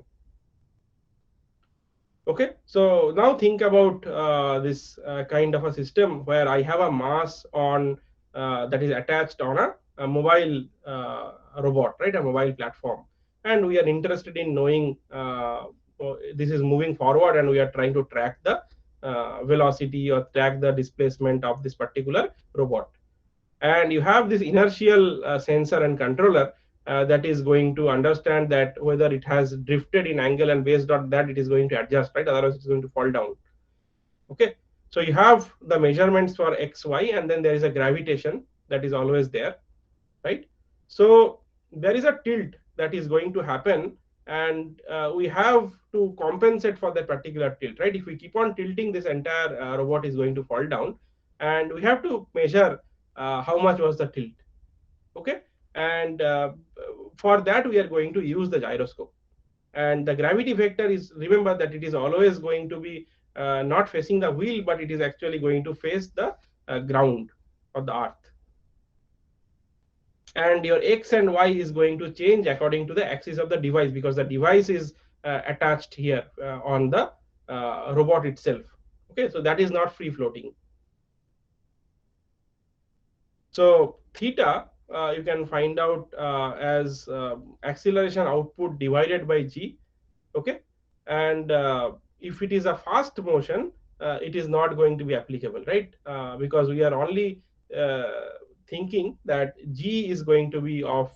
Okay. So now think about this kind of a system where I have a mass on that is attached on a mobile robot, right, a mobile platform, and we are interested in knowing this is moving forward, and we are trying to track the velocity or track the displacement of this particular robot. And you have this inertial sensor and controller that is going to understand that whether it has drifted in angle, and based on that it is going to adjust, right, otherwise it's going to fall down. Okay. So you have the measurements for x, y, and then there is a gravitation that is always there, right? So there is a tilt that is going to happen, and we have to compensate for that particular tilt, right? If we keep on tilting, this entire robot is going to fall down, and we have to measure how much was the tilt. Okay. And for that we are going to use the gyroscope, and the gravity vector is, remember that it is always going to be not facing the wheel, but it is actually going to face the ground or the earth. And your x and y is going to change according to the axis of the device, because the device is attached here on the robot itself. Okay. So that is not free floating. So theta you can find out as acceleration output divided by g. Okay. And if it is a fast motion, it is not going to be applicable, right? Because we are only thinking that g is going to be of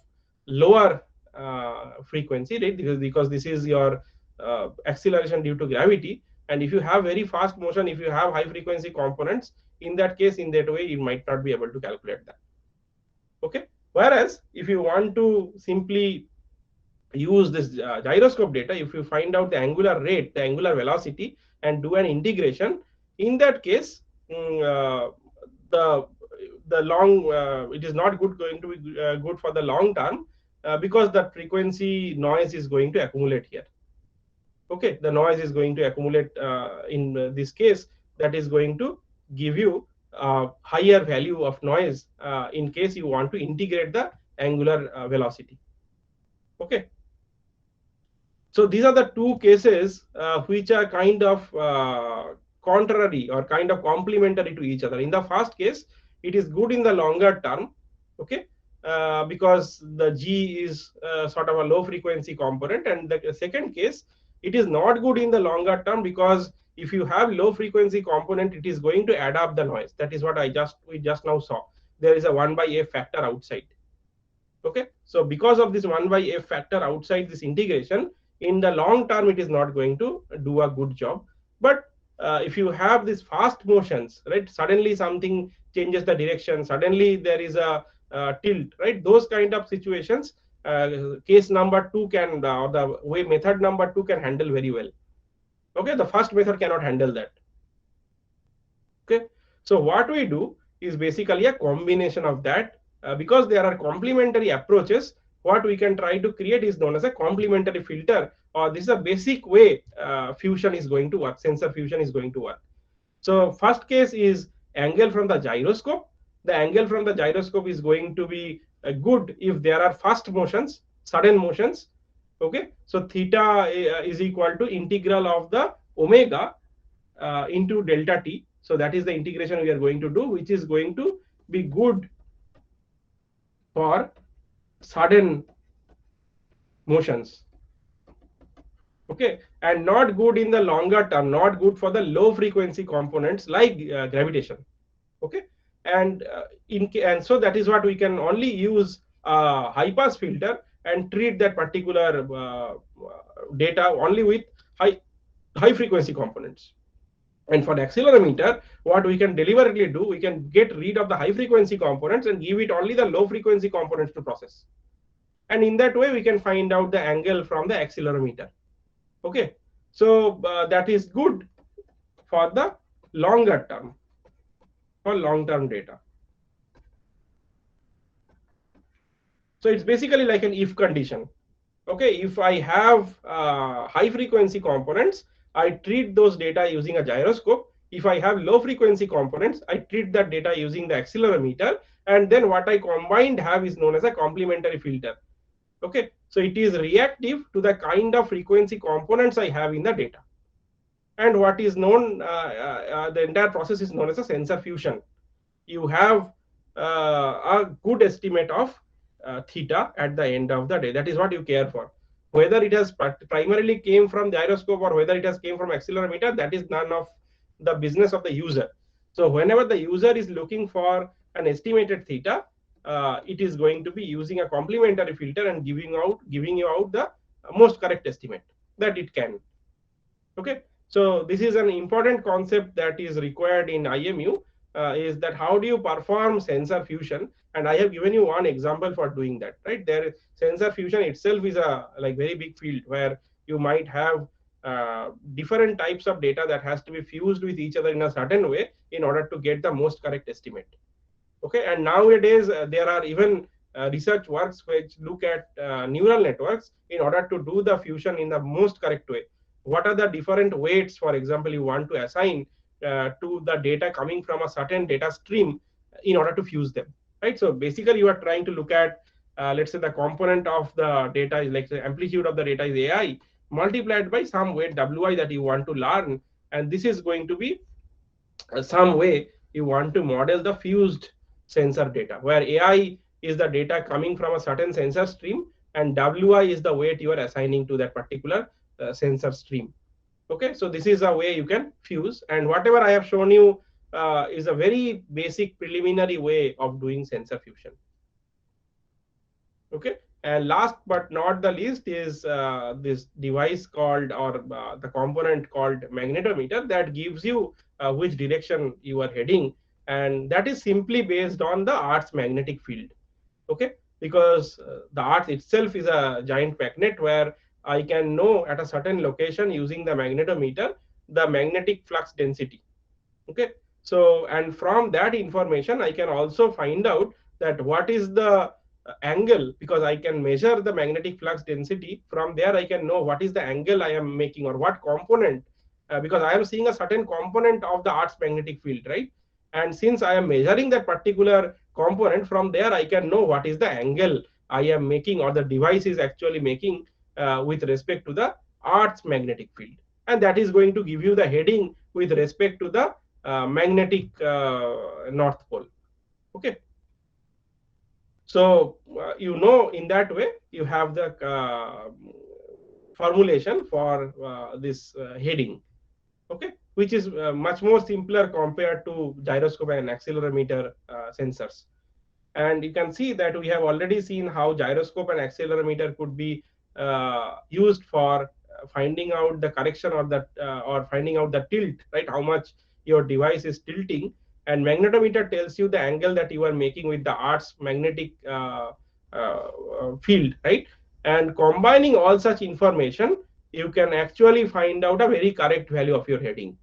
lower frequency, right? Because this is your acceleration due to gravity. And if you have very fast motion, if you have high frequency components, in that case, in that way, you might not be able to calculate that. Okay. Whereas if you want to simply use this gyroscope data, if you find out the angular rate, the angular velocity, and do an integration, in that case, the long it is not going to be good for the long term because the frequency noise is going to accumulate here. Okay. The noise is going to accumulate in this case, that is going to give you higher value of noise in case you want to integrate the angular velocity. Okay. So these are the two cases which are kind of contrary or kind of complementary to each other. In the first case, it is good in the longer term. Okay. Because the g is sort of a low frequency component, and the second case, It is not good in the longer term, because if you have low frequency component, it is going to add up the noise. That is what we just now saw. There is a 1 by f factor outside. Okay, so because of this 1 by f factor outside this integration, in the long term it is not going to do a good job. But if you have these fast motions, right, suddenly something changes the direction, suddenly there is a tilt, right, those kind of situations, case number 2 can, or the way method number 2 can handle very well. Okay, the first method cannot handle that. Okay, so what we do is basically a combination of that, because there are complementary approaches. What we can try to create is known as a complementary filter, or this is a basic way fusion is going to work, sensor fusion is going to work. So first case is angle from the gyroscope. The angle from the gyroscope is going to be good if there are fast motions, sudden motions. Okay, so theta is equal to integral of the omega into delta t. So that is the integration we are going to do, which is going to be good for sudden motions. Okay, and not good in the longer term, not good for the low frequency components like gravitation. Okay, and and so that is what we can only use a high pass filter and treat that particular data only with high frequency components. And for the accelerometer, what we can deliberately do, we can get rid of the high frequency components and give it only the low frequency components to process. And in that way, we can find out the angle from the accelerometer. Okay, so that is good for the longer term, for long term data. So it's basically like an if condition. Okay, if I have high frequency components, I treat those data using a gyroscope. If I have low frequency components, I treat that data using the accelerometer, and then what I combined have is known as a complementary filter. Okay, so it is reactive to the kind of frequency components I have in the data. And what is known, the entire process is known as a sensor fusion. You have a good estimate of theta at the end of the day. That is what you care for. Whether it has primarily came from the gyroscope or whether it has came from accelerometer, that is none of the business of the user. So whenever the user is looking for an estimated theta, it is going to be using a complementary filter and giving you out the most correct estimate that it can. Okay, so this is an important concept that is required in IMU, is that how do you perform sensor fusion? And I have given you one example for doing that, right? There, sensor fusion itself is a like very big field where you might have different types of data that has to be fused with each other in a certain way in order to get the most correct estimate. Okay, and nowadays there are even research works which look at neural networks in order to do the fusion in the most correct way. What are the different weights, for example, you want to assign to the data coming from a certain data stream in order to fuse them, right? So basically you are trying to look at, let's say the component of the data is like the amplitude of the data is AI multiplied by some weight wi that you want to learn, and this is going to be some way you want to model the fused sensor data, where AI is the data coming from a certain sensor stream and wi is the weight you are assigning to that particular sensor stream. Okay, so this is a way you can fuse, and whatever I have shown you is a very basic preliminary way of doing sensor fusion. Okay, and last but not the least is this device called, or the component called magnetometer, that gives you which direction you are heading, and that is simply based on the Earth's magnetic field. Okay, because the Earth itself is a giant magnet where I can know at a certain location using the magnetometer the magnetic flux density. Okay, so and from that information I can also find out that what is the angle, because I can measure the magnetic flux density. From there I can know what is the angle I am making, or what component, because I am seeing a certain component of the Earth's magnetic field, right? And since I am measuring that particular component, from there I can know what is the angle I am making, or the device is actually making with respect to the Earth's magnetic field, and that is going to give you the heading with respect to the magnetic north pole. Okay, so you know, in that way you have the formulation for this heading, okay, which is much more simpler compared to gyroscope and accelerometer sensors. And you can see that we have already seen how gyroscope and accelerometer could be used for finding out the correction or the or finding out the tilt, right, how much your device is tilting. And magnetometer tells you the angle that you are making with the Earth's magnetic field, right. And combining all such information, you can actually find out a very correct value of your heading,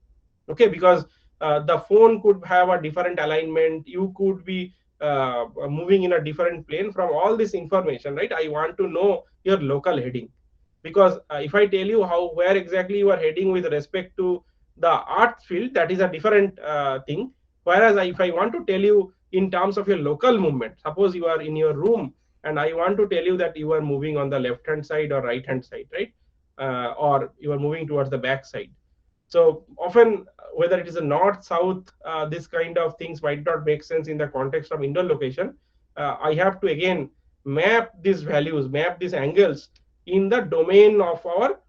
okay, because the phone could have a different alignment, you could be moving in a different plane. From all this information, right, I want to know your local heading, because if I tell you how where exactly you are heading with respect to the earth field, that is a different thing. Whereas if I want to tell you in terms of your local movement, suppose you are in your room and I want to tell you that you are moving on the left hand side or right hand side, right, or you are moving towards the back side. So often, whether it is a north, south, this kind of things might not make sense in the context of indoor location. I have to again map these values, map these angles in the domain of our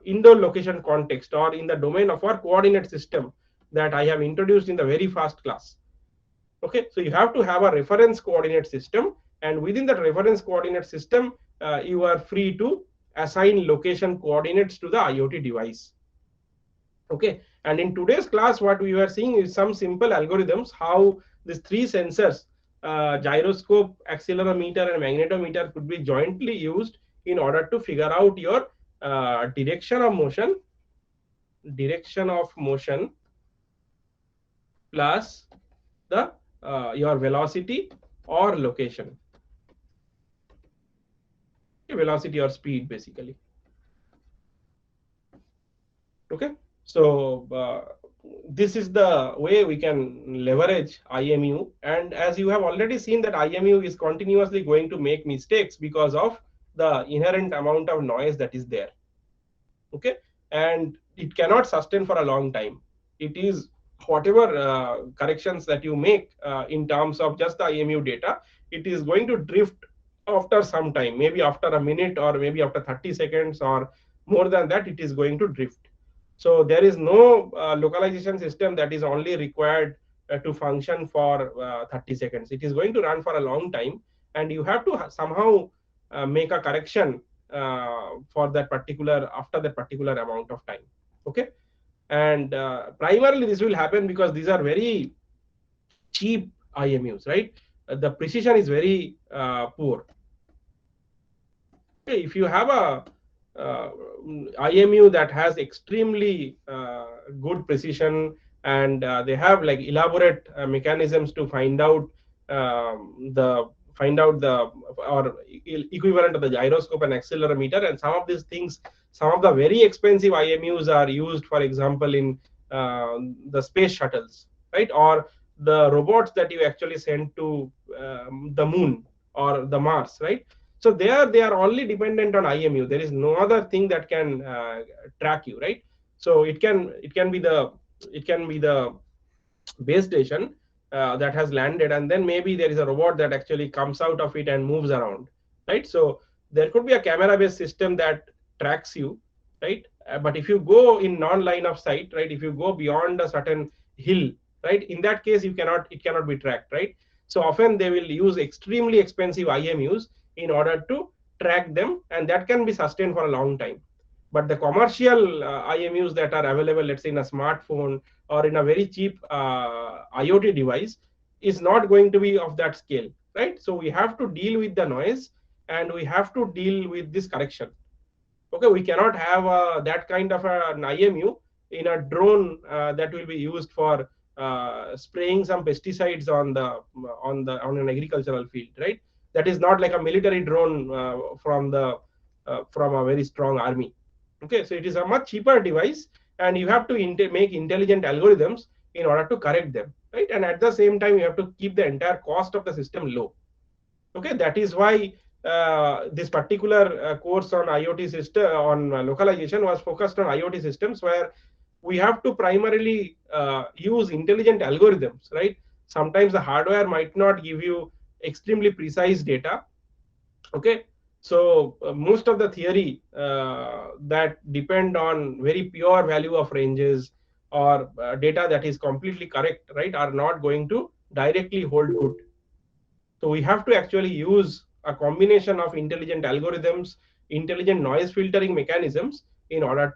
indoor location context, or in the domain of our coordinate system that I have introduced in the very first class. Okay, so you have to have a reference coordinate system, and within that reference coordinate system, you are free to assign location coordinates to the IoT device. Okay, and in today's class what we are seeing is some simple algorithms how these three sensors, gyroscope, accelerometer and magnetometer, could be jointly used in order to figure out your direction of motion plus the your velocity or location, velocity or speed basically. Okay, so this is the way we can leverage IMU. And as you have already seen that IMU is continuously going to make mistakes because of the inherent amount of noise that is there. Okay, and it cannot sustain for a long time. It is whatever corrections that you make in terms of just the IMU data, it is going to drift after some time, maybe after a minute or maybe after 30 seconds or more than that, it is going to drift. So there is no localization system that is only required to function for 30 seconds. It is going to run for a long time, and you have to somehow make a correction for that particular, after that particular amount of time. Okay, and primarily this will happen because these are very cheap IMUs, right? The precision is very poor. Okay, if you have a IMU that has extremely good precision, and they have like elaborate mechanisms to find out the or equivalent of the gyroscope and accelerometer, and some of these things, some of the very expensive IMUs are used, for example, in the space shuttles, right, or the robots that you actually send to the moon or the Mars, right. So there they are only dependent on IMU. There is no other thing that can track you, right? So it can be the base station that has landed, and then maybe there is a robot that actually comes out of it and moves around, right? So there could be a camera based system that tracks you, right? But if you go in non-line of sight, right, if you go beyond a certain hill, right, in that case it cannot be tracked, right? So often they will use extremely expensive IMUs in order to track them, and that can be sustained for a long time. But the commercial IMUs that are available, let's say in a smartphone or in a very cheap IoT device, is not going to be of that scale, right? So we have to deal with the noise, and we have to deal with this correction. Okay, we cannot have that kind of an IMU in a drone that will be used for spraying some pesticides on an agricultural field, right? That is not like a military drone from a very strong army. Okay, so it is a much cheaper device, and you have to make intelligent algorithms in order to correct them, right? And at the same time, you have to keep the entire cost of the system low. Okay, that is why this particular course on IoT system on localization was focused on IoT systems, where we have to primarily use intelligent algorithms, right? Sometimes the hardware might not give you extremely precise data. Okay, So most of the theory that depend on very pure value of ranges or data that is completely correct, right, are not going to directly hold good. So we have to actually use a combination of intelligent algorithms, intelligent noise filtering mechanisms in order